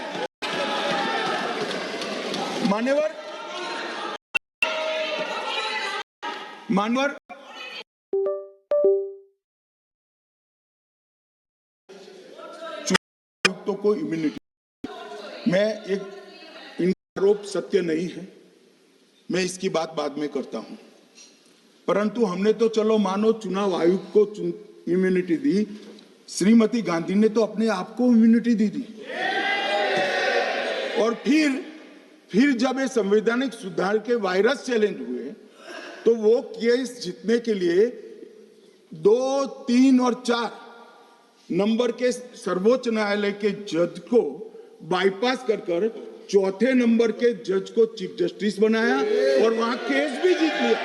S1: मान्यवर तो को इम्यूनिटी, मैं एक इनका आरोप सत्य नहीं है, मैं इसकी बात बाद में करता हूं, परंतु हमने तो चलो मानो चुनाव आयोग को इम्यूनिटी दी, श्रीमती गांधी ने तो अपने आप को इम्यूनिटी दी थी। और फिर जब ये संवैधानिक सुधार के वायरस चैलेंज हुए तो वो केस जीतने के लिए 2, 3 और 4 नंबर के सर्वोच्च न्यायालय के जज को बाईपास कर चौथे नंबर के जज को चीफ जस्टिस बनाया और वहां केस भी जीत लिया।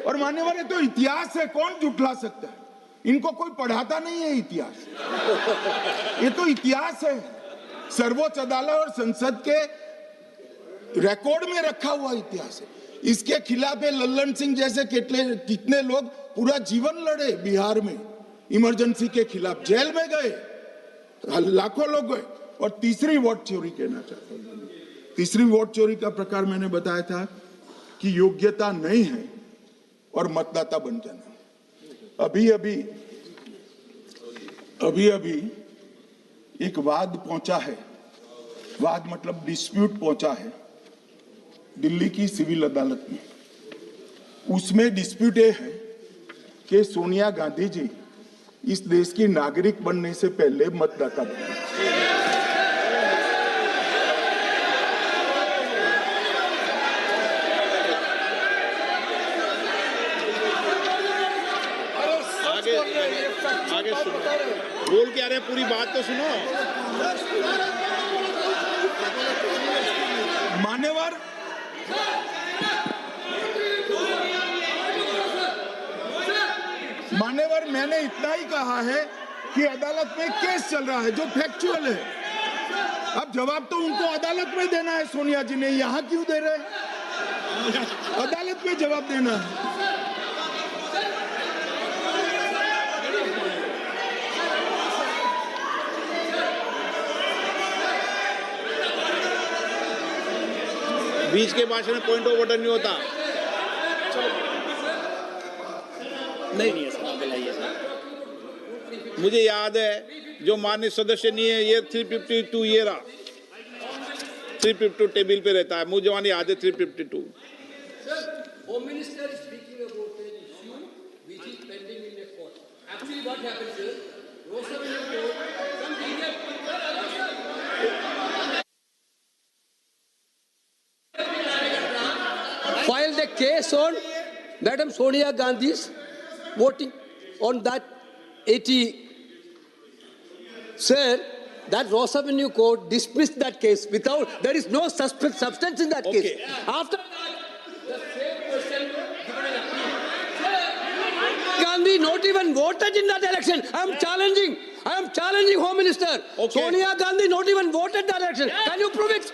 S1: और मान्यवर ये तो इतिहास है, कौन झुठला सकता है? इनको कोई पढ़ाता नहीं है इतिहास, ये तो इतिहास है, सर्वोच्च अदालत और संसद के रिकॉर्ड में रखा हुआ इतिहास है। इसके खिलाफ लल्लन सिंह जैसे कितने लोग पूरा जीवन लड़े बिहार में, इमरजेंसी के खिलाफ जेल में गए, लाखों लोग गए। और तीसरी वोट चोरी कहना चाहता हूं, तीसरी वोट चोरी का प्रकार मैंने बताया था कि योग्यता नहीं है और मतदाता बन जाना। अभी एक वाद पहुंचा है, वाद मतलब डिस्प्यूट पहुंचा है दिल्ली की सिविल अदालत में। उसमें डिस्प्यूट ये है कि सोनिया गांधी जी इस देश की नागरिक बनने से पहले मतदाता बने।
S2: आगे सुनो, बोल क्या रहे, पूरी बात तो सुनो।
S1: मान्यवर मैंने इतना ही कहा है कि अदालत में केस चल रहा है जो फैक्चुअल है। अब जवाब तो उनको अदालत में देना है, सोनिया जी ने यहां क्यों दे रहे? अदालत में जवाब देना है।
S2: बीच के भाषण में पॉइंट ऑफ ऑर्डर नहीं होता। नहीं है सर, मुझे याद है जो माननीय सदस्य नहीं है, ये 352 ये रहा, 352 टेबल पे रहता है, मुझे वहां याद है 352।
S4: Home Minister is speaking about an issue which is pending in a court. Actually, what happens is, Roosevelt Court, some senior filed a case on Madam Sonia Gandhi's voting on that 80. Sir, that Ross Avenue Court dismissed that case without, there is no substance in that case. After that, the same person given an appeal. Gandhi not even voted in that election. I am challenging Home Minister.
S2: Okay.
S4: Sonia Gandhi not even voted that election. Can you prove it?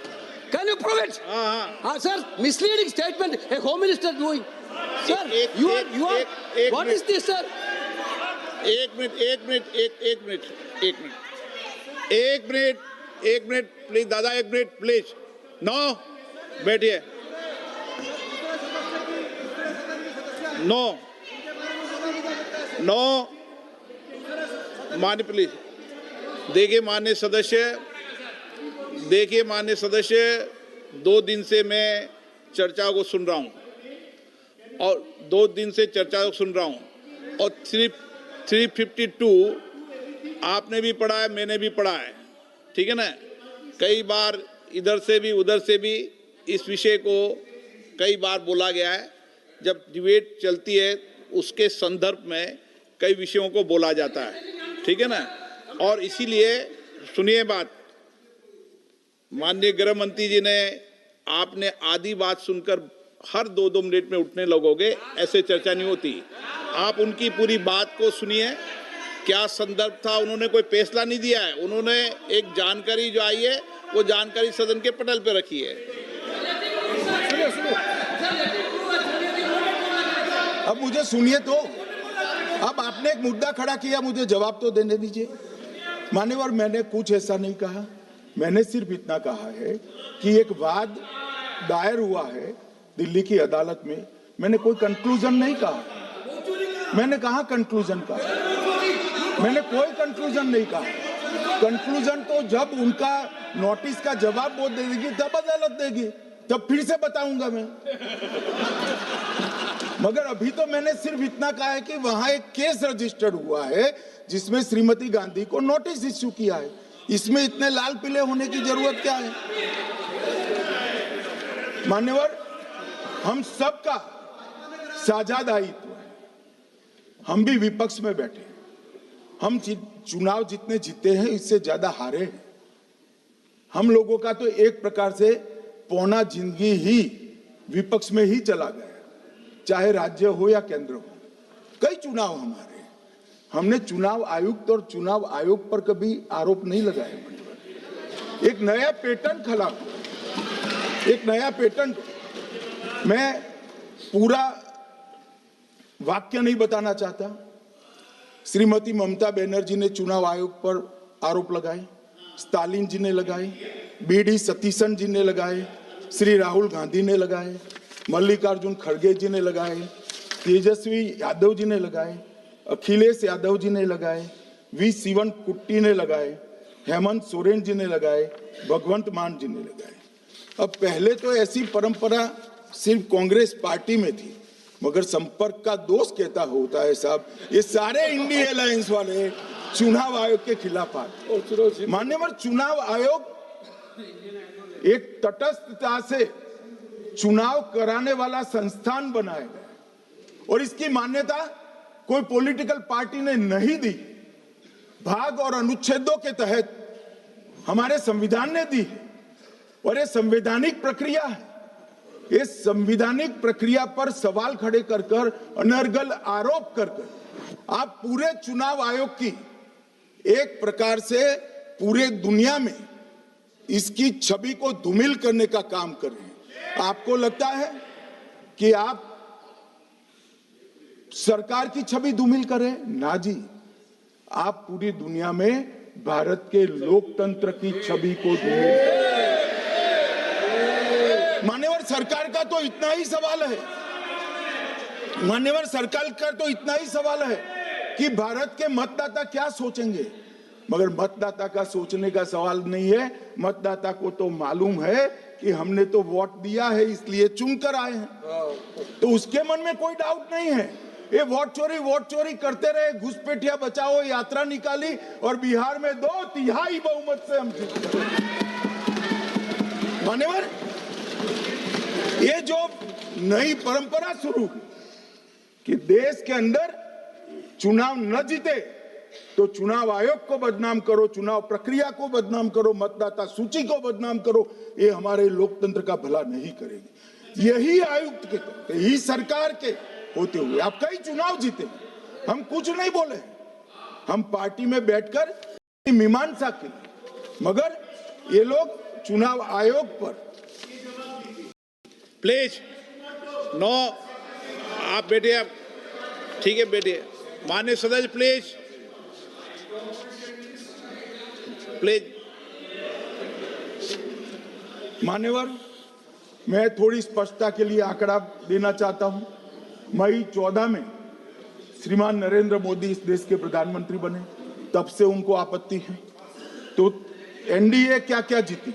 S4: Can you prove it? Sir, misleading statement a Home Minister doing. Sir, you are. What is this, sir?
S2: एक minute please दादा, एक minute please. No, बैठिए। No मान्य please. देखिए मान्य सदस्य, 2 दिन से मैं चर्चा को सुन रहा हूं और 352 आपने भी पढ़ा है, मैंने भी पढ़ा है, ठीक है ना। कई बार इधर से भी उधर से भी इस विषय को कई बार बोला गया है। जब डिबेट चलती है उसके संदर्भ में कई विषयों को बोला जाता है, ठीक है ना। और इसीलिए सुनिए बात, माननीय गृह मंत्री जी ने, आपने आधी बात सुनकर हर 2-2 मिनट में उठने लगोगे, ऐसे चर्चा नहीं होती। आप उनकी पूरी बात को सुनिए, क्या संदर्भ था, उन्होंने कोई फैसला नहीं दिया है, उन्होंने एक जानकारी जो आई है वो जानकारी सदन के पटल पे रखी है।
S1: अब मुझे सुनिए तो, अब आपने एक मुद्दा खड़ा किया, मुझे जवाब तो देने दीजिए। मान्यवर, मैंने कुछ ऐसा नहीं कहा, मैंने सिर्फ इतना कहा है कि एक वाद दायर हुआ है दिल्ली की अदालत में, मैंने कोई कंक्लूजन नहीं कहा, मैंने कहा कंक्लूजन का, मैंने कोई कंक्लूजन नहीं कहा। कंक्लूजन तो जब उनका नोटिस का जवाब वो दे देगी तब अदालत देगी, तब फिर से बताऊंगा मैं। मगर अभी तो मैंने सिर्फ इतना कहा है कि वहां एक केस रजिस्टर्ड हुआ है जिसमें श्रीमती गांधी को नोटिस इश्यू किया है, इसमें इतने लाल पीले होने की जरूरत क्या है? मान्यवर, हम सबका साझा दायित्व है, हम भी विपक्ष में बैठे, हम चुनाव जितने जीते हैं इससे ज्यादा हारे हैं। हम लोगों का तो एक प्रकार से पौना जिंदगी ही विपक्ष में ही चला गया, चाहे राज्य हो या केंद्र हो। कई चुनाव हमारे, हमने चुनाव आयुक्त और चुनाव आयोग पर कभी आरोप नहीं लगाए। एक नया पैटर्न खड़ा, एक नया पैटर्न, मैं पूरा वाक्य नहीं बताना चाहता। श्रीमती ममता बनर्जी ने चुनाव आयोग पर आरोप लगाए, स्टालिन जी ने लगाए, बीडी सतीशन जी ने लगाए, श्री राहुल गांधी ने लगाए, मल्लिकार्जुन खड़गे जी ने लगाए, तेजस्वी यादव जी ने लगाए, अखिलेश यादव जी ने लगाए, वी शिवन कुट्टी ने लगाए, हेमंत सोरेन जी ने लगाए, भगवंत मान जी ने लगाए। अब पहले तो ऐसी परंपरा सिर्फ कांग्रेस पार्टी में थी, मगर संपर्क का दोष कहता होता है साहब, ये सारे इंडिया अलायंस वाले चुनाव आयोग के खिलाफ आए। मान्यवर, चुनाव आयोग एक तटस्थता से चुनाव कराने वाला संस्थान बनाया गया और इसकी मान्यता कोई पॉलिटिकल पार्टी ने नहीं दी, भाग और अनुच्छेदों के तहत हमारे संविधान ने दी है और ये संवैधानिक प्रक्रिया है। इस संवैधानिक प्रक्रिया पर सवाल खड़े कर कर, अनर्गल आरोप कर कर आप पूरे चुनाव आयोग की एक प्रकार से पूरे दुनिया में इसकी छवि को धूमिल करने का काम कर रहे हैं। आपको लगता है कि आप सरकार की छवि धूमिल करें? ना जी, आप पूरी दुनिया में भारत के लोकतंत्र की छवि को धूमिल करें। मान्यवर, सरकार का तो इतना ही सवाल है, मान्यवर सरकार का तो इतना ही सवाल है कि भारत के मतदाता क्या सोचेंगे, मगर मतदाता का सोचने का सवाल नहीं है। मतदाता को तो मालूम है कि हमने तो वोट दिया है इसलिए चुनकर आए हैं, तो उसके मन में कोई डाउट नहीं है। ये वोट चोरी करते रहे, घुसपैठिया बचाओ यात्रा निकाली और बिहार में 2/3 बहुमत से हम जीते। मान्यवर, ये जो नई परंपरा शुरू हुई कि देश के अंदर चुनाव न जीते तो चुनाव आयोग को बदनाम करो, चुनाव प्रक्रिया को बदनाम करो, मतदाता सूची को बदनाम करो, ये हमारे लोकतंत्र का भला नहीं करेगी। यही आयुक्त के, यही सरकार के होते हुए आप कई चुनाव जीते, हम कुछ नहीं बोले, हम पार्टी में बैठकर मीमांसा की, मगर ये लोग चुनाव आयोग पर।
S2: प्लीज नो, आप बैठिए, आप ठीक है बैठिए। माननीय सदस्य प्लीज प्लीज।
S1: मान्यवर, मैं थोड़ी स्पष्टता के लिए आंकड़ा देना चाहता हूं। मई 14 में श्रीमान नरेंद्र मोदी इस देश के प्रधानमंत्री बने, तब से उनको आपत्ति है। तो एनडीए क्या क्या जीती?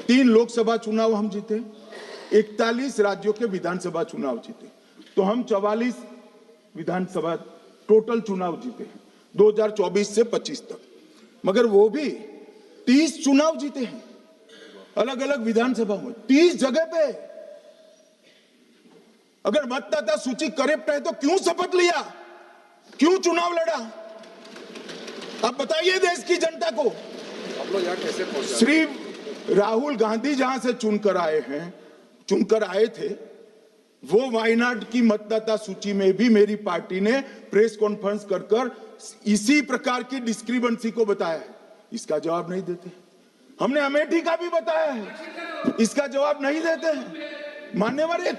S1: 3 लोकसभा चुनाव हम जीते, 41 राज्यों के विधानसभा चुनाव जीते, तो हम 44 विधानसभा टोटल चुनाव जीते हैं 2024 से 25 तक। मगर वो भी 30 चुनाव जीते हैं अलग अलग विधानसभा में, 30 जगह पे। अगर मतदाता सूची करेक्ट है तो क्यों शपथ लिया, क्यों चुनाव लड़ा? आप बताइए देश की जनता को।
S5: आप लोग यहाँ कैसे पहुंचे?
S1: श्री राहुल गांधी जहां से चुनकर आए थे, वो वायनाड की मतदाता सूची में भी मेरी पार्टी ने प्रेस कॉन्फ्रेंस कर इसी प्रकार की डिस्क्रिपेंसी को बताया है। इसका जवाब नहीं देते। हमने अमेठी का भी बताया है, इसका जवाब नहीं देते हैं। मान्यवर, ये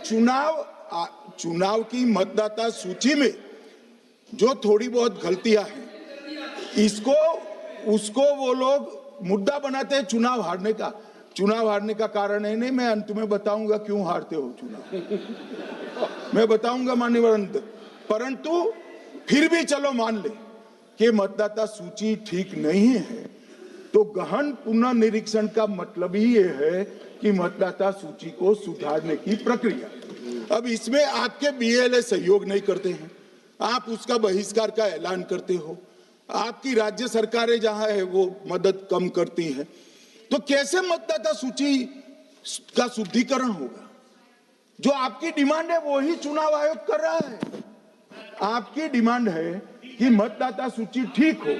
S1: चुनाव की मतदाता सूची में जो थोड़ी बहुत गलतियां हैं, उसको वो लोग मुद्दा बनाते हैं चुनाव हारने का। चुनाव हारने का कारण है नहीं, मैं अंत में बताऊंगा क्यों हारते हो चुनाव, मैं बताऊंगा मान्यवर अंत। परंतु फिर भी चलो मान ले कि मतदाता सूची ठीक नहीं है, तो गहन पुनर्निरीक्षण का मतलब ही ये है कि मतदाता सूची को सुधारने की प्रक्रिया। अब इसमें आपके बीएलए सहयोग नहीं करते हैं, आप उसका बहिष्कार का ऐलान करते हो, आपकी राज्य सरकारें जहां है वो मदद कम करती है, तो कैसे मतदाता सूची का शुद्धिकरण होगा? जो आपकी डिमांड है वो ही चुनाव आयोग कर रहा है। आपकी डिमांड है कि मतदाता सूची ठीक हो,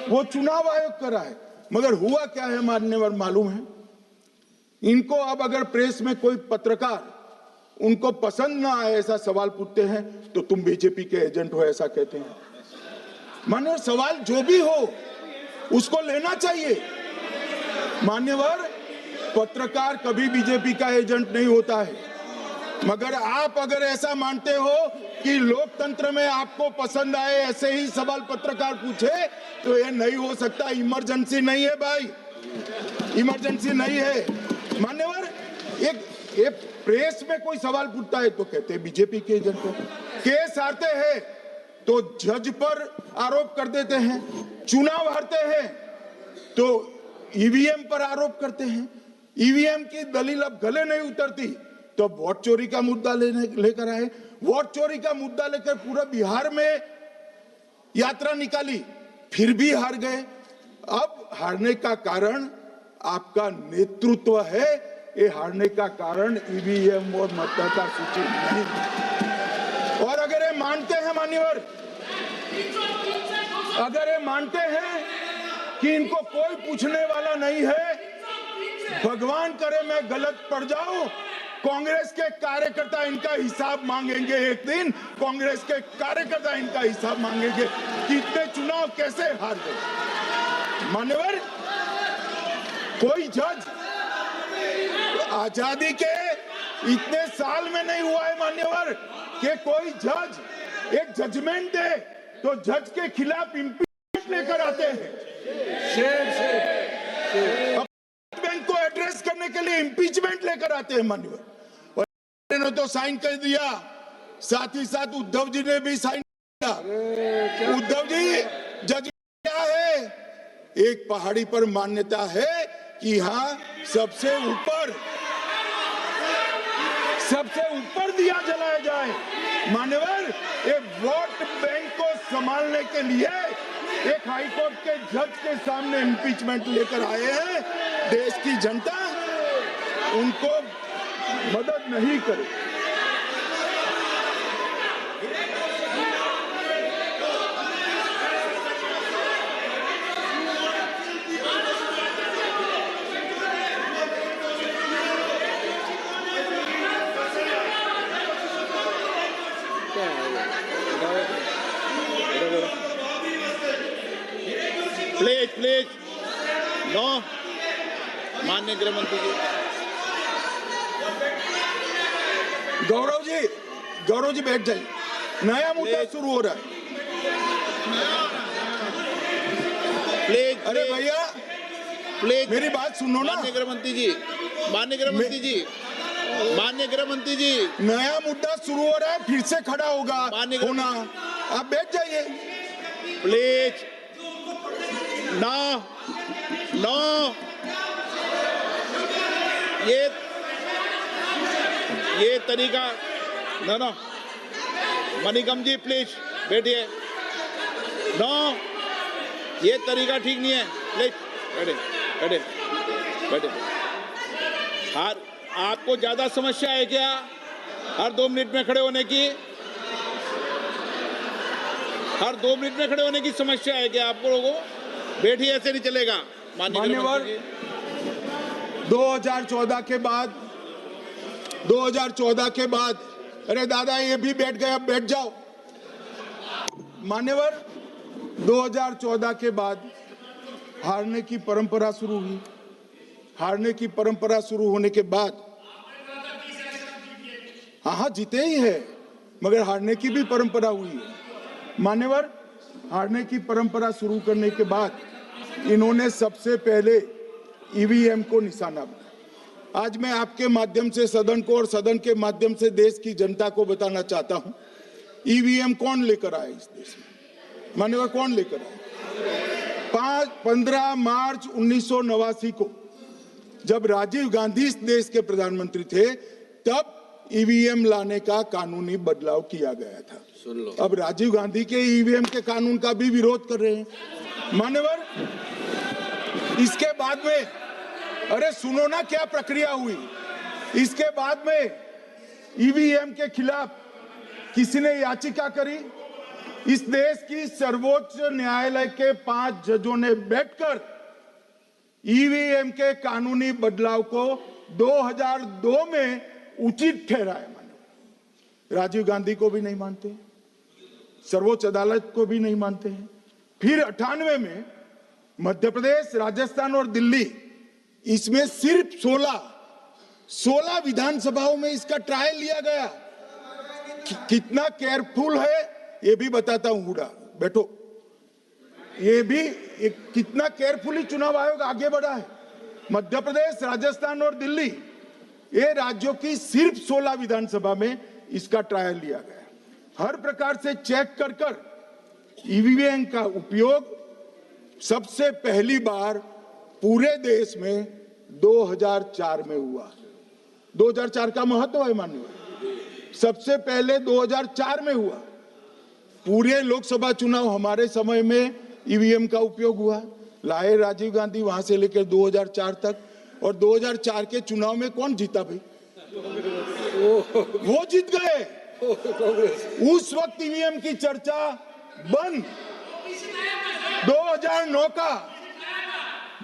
S1: वो चुनाव आयोग कर रहा है। मगर हुआ क्या है मान्यवर मालूम है? इनको अब अगर प्रेस में कोई पत्रकार उनको पसंद ना आए ऐसा सवाल पूछते हैं तो तुम बीजेपी के एजेंट हो ऐसा कहते हैं। मान्यवर, सवाल जो भी हो उसको लेना चाहिए। मान्यवर, पत्रकार कभी बीजेपी का एजेंट नहीं होता है, मगर आप अगर ऐसा मानते हो कि लोकतंत्र में आपको पसंद आए ऐसे ही सवाल पत्रकार पूछे तो ये नहीं हो सकता। इमरजेंसी नहीं है भाई, इमरजेंसी नहीं है। मान्यवर, एक प्रेस में कोई सवाल पूछता है तो कहते हैं बीजेपी के एजेंट हो, केस हारते हैं तो जज पर आरोप कर देते हैं, चुनाव हारते हैं तो ईवीएम पर आरोप करते हैं, ईवीएम की दलील अब गले नहीं उतरती तो वोट चोरी का मुद्दा लेकर आए, वोट चोरी का मुद्दा लेकर पूरा बिहार में यात्रा निकाली, फिर भी हार गए। अब हारने का कारण आपका नेतृत्व है, ये हारने का कारण ईवीएम और मतदाता सूची नहीं। और अगर ये मानते हैं मान्यवर, अगर ये मानते हैं कि इनको कोई पूछने वाला नहीं है, भगवान करे मैं गलत पड़ जाऊं, कांग्रेस के कार्यकर्ता इनका हिसाब मांगेंगे। एक दिन कांग्रेस के कार्यकर्ता इनका हिसाब मांगेंगे कि इतने चुनाव कैसे हार गए। मान्यवर, कोई जज आजादी के इतने साल में नहीं हुआ है मान्यवर कि कोई जज एक जजमेंट दे तो जज के खिलाफ इम्पीचमेंट लेकर आते हैं। बैंक को एड्रेस करने के लिए इम्पीचमेंट लेकर आते हैं मान्यवर। और ने तो साइन कर दिया, साथ ही साथ उद्धव जी ने भी साइन किया। उद्धव जी, जज क्या है? एक पहाड़ी पर मान्यता है कि हाँ सबसे ऊपर दिया जलाया जाए। मान्यवर, एक वोट बैंक को संभालने के लिए एक हाईकोर्ट के जज के सामने इम्पीचमेंट लेकर आए हैं। देश की जनता उनको मदद नहीं करे।
S2: प्लीज नो, माननीय गृह मंत्री जी।
S1: गौरव जी बैठ जाइए, नया मुद्दा शुरू हो रहा है।
S2: प्लीज,
S1: अरे भैया
S2: प्लीज
S1: मेरी बात सुनो ना।
S2: माननीय गृह मंत्री जी, माननीय गृह मंत्री जी, माननीय गृह मंत्री जी,
S1: नया मुद्दा शुरू हो रहा है, फिर से खड़ा होगा होना। आप बैठ जाइए
S2: प्लीज। नो, ये तरीका नो। मणिकम जी प्लीज बैठिए। नो, ये तरीका ठीक नहीं है। प्लीज बैठे। हर आपको ज्यादा समस्या है क्या हर 2 मिनट में खड़े होने की? हर 2 मिनट में खड़े होने की समस्या है क्या आप लोगों को? बैठिए, ऐसे नहीं चलेगा।
S1: मान्यवर, 2014 के बाद अरे दादा ये भी बैठ गए, अब बैठ जाओ। मान्यवर, 2014 के बाद हारने की परंपरा शुरू हुई। हारने की परंपरा शुरू होने के बाद, हाँ जीते ही है, मगर हारने की भी परंपरा हुई है। मान्यवर, हारने की परंपरा शुरू करने के बाद इन्होंने सबसे पहले ईवीएम को निशाना बनाया। आज मैं आपके माध्यम से सदन को और सदन के माध्यम से देश की जनता को बताना चाहता हूं, ईवीएम कौन लेकर आया इस देश में? मान्यवर, कौन लेकर आया? 15 मार्च 1989 को जब राजीव गांधी इस देश के प्रधानमंत्री थे, तब ईवीएम लाने का कानूनी बदलाव किया गया था।
S4: सुन लो।
S1: अब राजीव गांधी के ईवीएम के कानून का भी विरोध कर रहे हैं। मान्यवर, इसके बाद में, अरे सुनो ना क्या प्रक्रिया हुई। इसके बाद में ईवीएम के खिलाफ किसी ने याचिका करी। इस देश की सर्वोच्च न्यायालय के 5 जजों ने बैठकर ईवीएम के कानूनी बदलाव को 2002 में उचित ठहराया। राजीव गांधी को भी नहीं मानते, सर्वोच्च अदालत को भी नहीं मानते हैं। फिर 98 में मध्य प्रदेश, राजस्थान और दिल्ली, इसमें सिर्फ 16 विधानसभाओं में इसका ट्रायल लिया गया। कितना केयरफुल है ये भी बताता हूं। हुडा बैठो, ये भी कितना केयरफुली चुनाव आयोग आगे बढ़ा है। मध्य प्रदेश, राजस्थान और दिल्ली, ये राज्यों की सिर्फ 16 विधानसभा में इसका ट्रायल लिया गया। हर प्रकार से चेक कर ईवीएम का उपयोग सबसे पहली बार पूरे देश में 2004 में हुआ। 2004 का महत्व है माननीय, सबसे पहले 2004 में हुआ। पूरे लोकसभा चुनाव हमारे समय में ईवीएम का उपयोग हुआ। लाए राजीव गांधी, वहां से लेकर 2004 तक। और 2004 के चुनाव में कौन जीता भाई? वो जीत गए। उस वक्त ईवीएम की चर्चा बंद।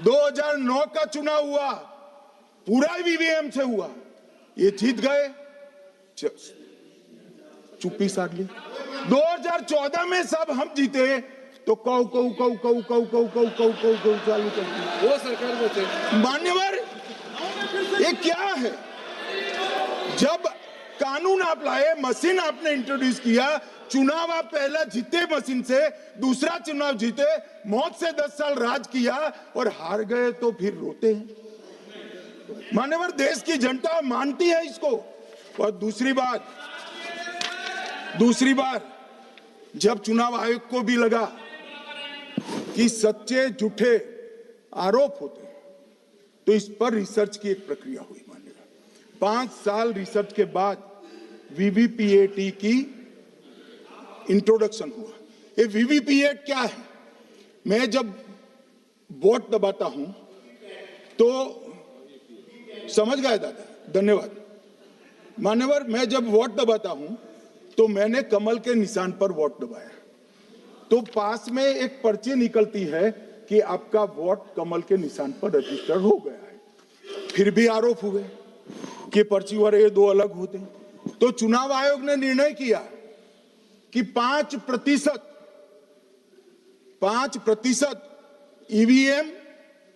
S1: 2009 का चुनाव हुआ, पूरा ईवीएम से हुआ, ये जीत गए। चुप्पी साध ली। 2014 में सब हम जीते तो कौ चालू कर दी।
S5: वो सरकार में थे।
S1: मान्यवर, ये क्या है? जब कानून आप लाए, मशीन आपने इंट्रोड्यूस किया, चुनाव आप पहला जीते मशीन से, दूसरा चुनाव जीते, मौत से 10 साल राज किया और हार गए तो फिर रोते हैं। मान्यवर, देश की जनता मानती है इसको। और दूसरी बात, जब चुनाव आयोग को भी लगा कि सच्चे झूठे आरोप होते हैं, तो इस पर रिसर्च की एक प्रक्रिया हुई। मानिएगा 5 साल रिसर्च के बाद वीवीपीएटी की इंट्रोडक्शन हुआ। ये वीवीपीएटी क्या है? मैं जब वोट दबाता हूं तो समझ गए दादा, धन्यवाद। मान्यवर, मैं जब वोट दबाता हूं तो मैंने कमल के निशान पर वोट दबाया, तो पास में एक पर्ची निकलती है कि आपका वोट कमल के निशान पर रजिस्टर हो गया है। फिर भी आरोप हुए कि पर्ची वाले ये 2 अलग होते हैं। तो चुनाव आयोग ने निर्णय किया कि 5% ईवीएम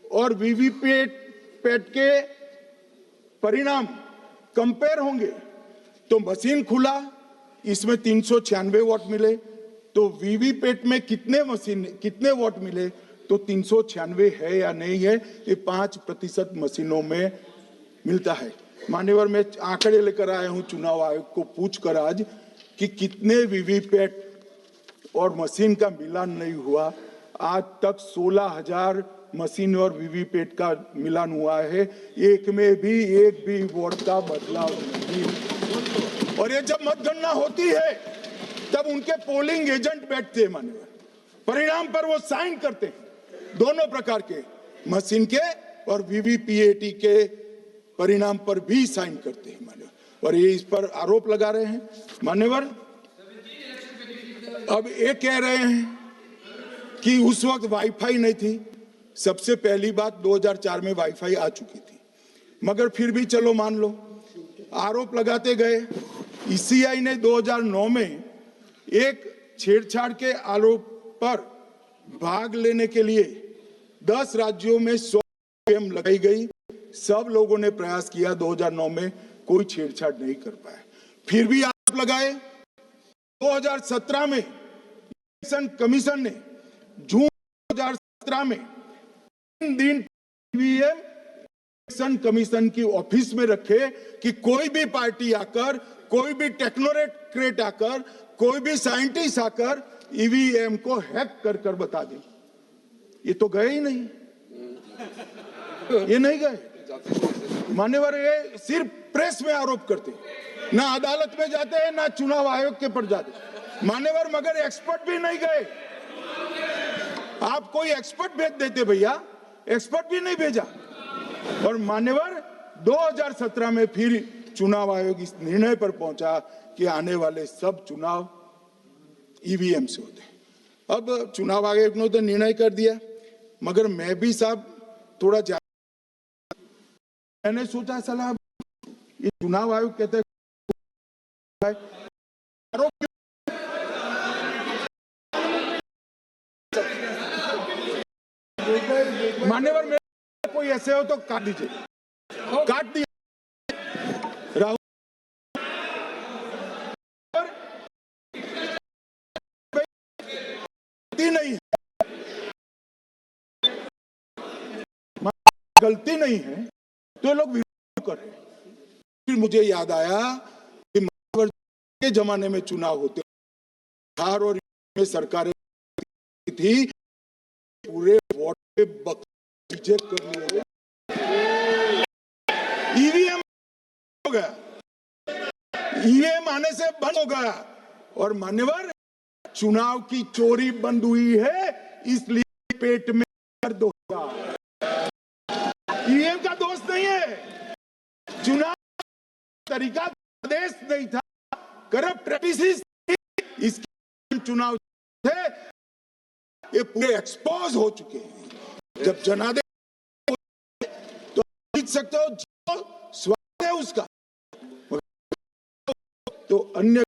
S1: और वीवीपैट के परिणाम कंपेयर होंगे। तो मशीन खुला, इसमें 396 वोट मिले। तो वीवीपैट में कितने वोट मिले, तो 396 है या नहीं है, ये 5% मशीनों में मिलता है। मान्यवर, मैं आंकड़े लेकर आया हूं चुनाव आयोग को पूछकर आज कि कितने वीवीपैट और मशीन का मिलान नहीं हुआ। आज तक 16,000 मशीन और वीवीपैट का मिलान हुआ है, एक भी वोट का बदलाव नहीं। और ये जब मतगणना होती है तब उनके पोलिंग एजेंट बैठते हैं मान्यवर, परिणाम पर वो साइन करते हैं, दोनों प्रकार के, मशीन के और वीवीपीएटी के परिणाम पर भी साइन करते हैं मान्यवर। और ये इस पर आरोप लगा रहे हैं मान्यवर। अब ये कह रहे हैं कि उस वक्त वाईफाई नहीं थी। सबसे पहली बात, 2004 में वाईफाई आ चुकी थी, मगर फिर भी चलो मान लो, आरोप लगाते गए। ईसीआई ने 2009 में एक छेड़छाड़ के आरोप पर भाग लेने के लिए 10 राज्यों में 100 ईवीएम लगाई गई। सब लोगों ने प्रयास किया, 2009 में कोई छेड़छाड़ नहीं कर पाए, फिर भी आरोप लगाए। 2017 में इलेक्शन कमीशन ने जून 2017 में 3 दिन ईवीएम इलेक्शन कमीशन की ऑफिस में रखे कि कोई भी पार्टी आकर, कोई भी टेक्नोक्रेट आकर, कोई भी साइंटिस्ट आकर ईवीएम को हैक कर बता दे। ये तो गए ही नहीं, ये नहीं गए। मान्यवर ये सिर्फ प्रेस में आरोप करते, ना अदालत में जाते हैं, ना चुनाव आयोग के पर जाते मान्यवर, मगर एक्सपर्ट भी नहीं गए। आप कोई एक्सपर्ट भेज देते भैया, एक्सपर्ट भी नहीं भेजा। और मान्यवर 2017 में फिर चुनाव आयोग इस निर्णय पर पहुंचा कि आने वाले सब चुनाव ईवीएम से होते। अब चुनाव आयोग ने तो निर्णय कर दिया, मगर मैं भी साहब थोड़ा मैंने सोचा सलाह, ये चुनाव आयोग कहते हैं मान्यवर में कोई ऐसे हो तो काट दीजिए, काट दिया। राहुल नहीं है, गलती नहीं है तो ये लोग विरोध कर रहे हैं। फिर मुझे याद आया कि के जमाने में चुनाव होते, बिहार और में सरकारें थी, पूरे वोट पे रिजेक्ट कर लिए, ईवीएम हो गया, ईवीएम आने से बंद हो गया। और मान्यवर चुनाव की चोरी बंद हुई है, इसलिए पेट में दर्द होगा। ईवीएम का दोष नहीं है, चुनाव तरीका आदेश नहीं था, करप्ट प्रैक्टिसेस, इसके चुनाव थे, ये पूरे एक्सपोज हो चुके हैं। जब जनादेश तो जीत सकते हो, जो स्वाद है उसका, तो अन्य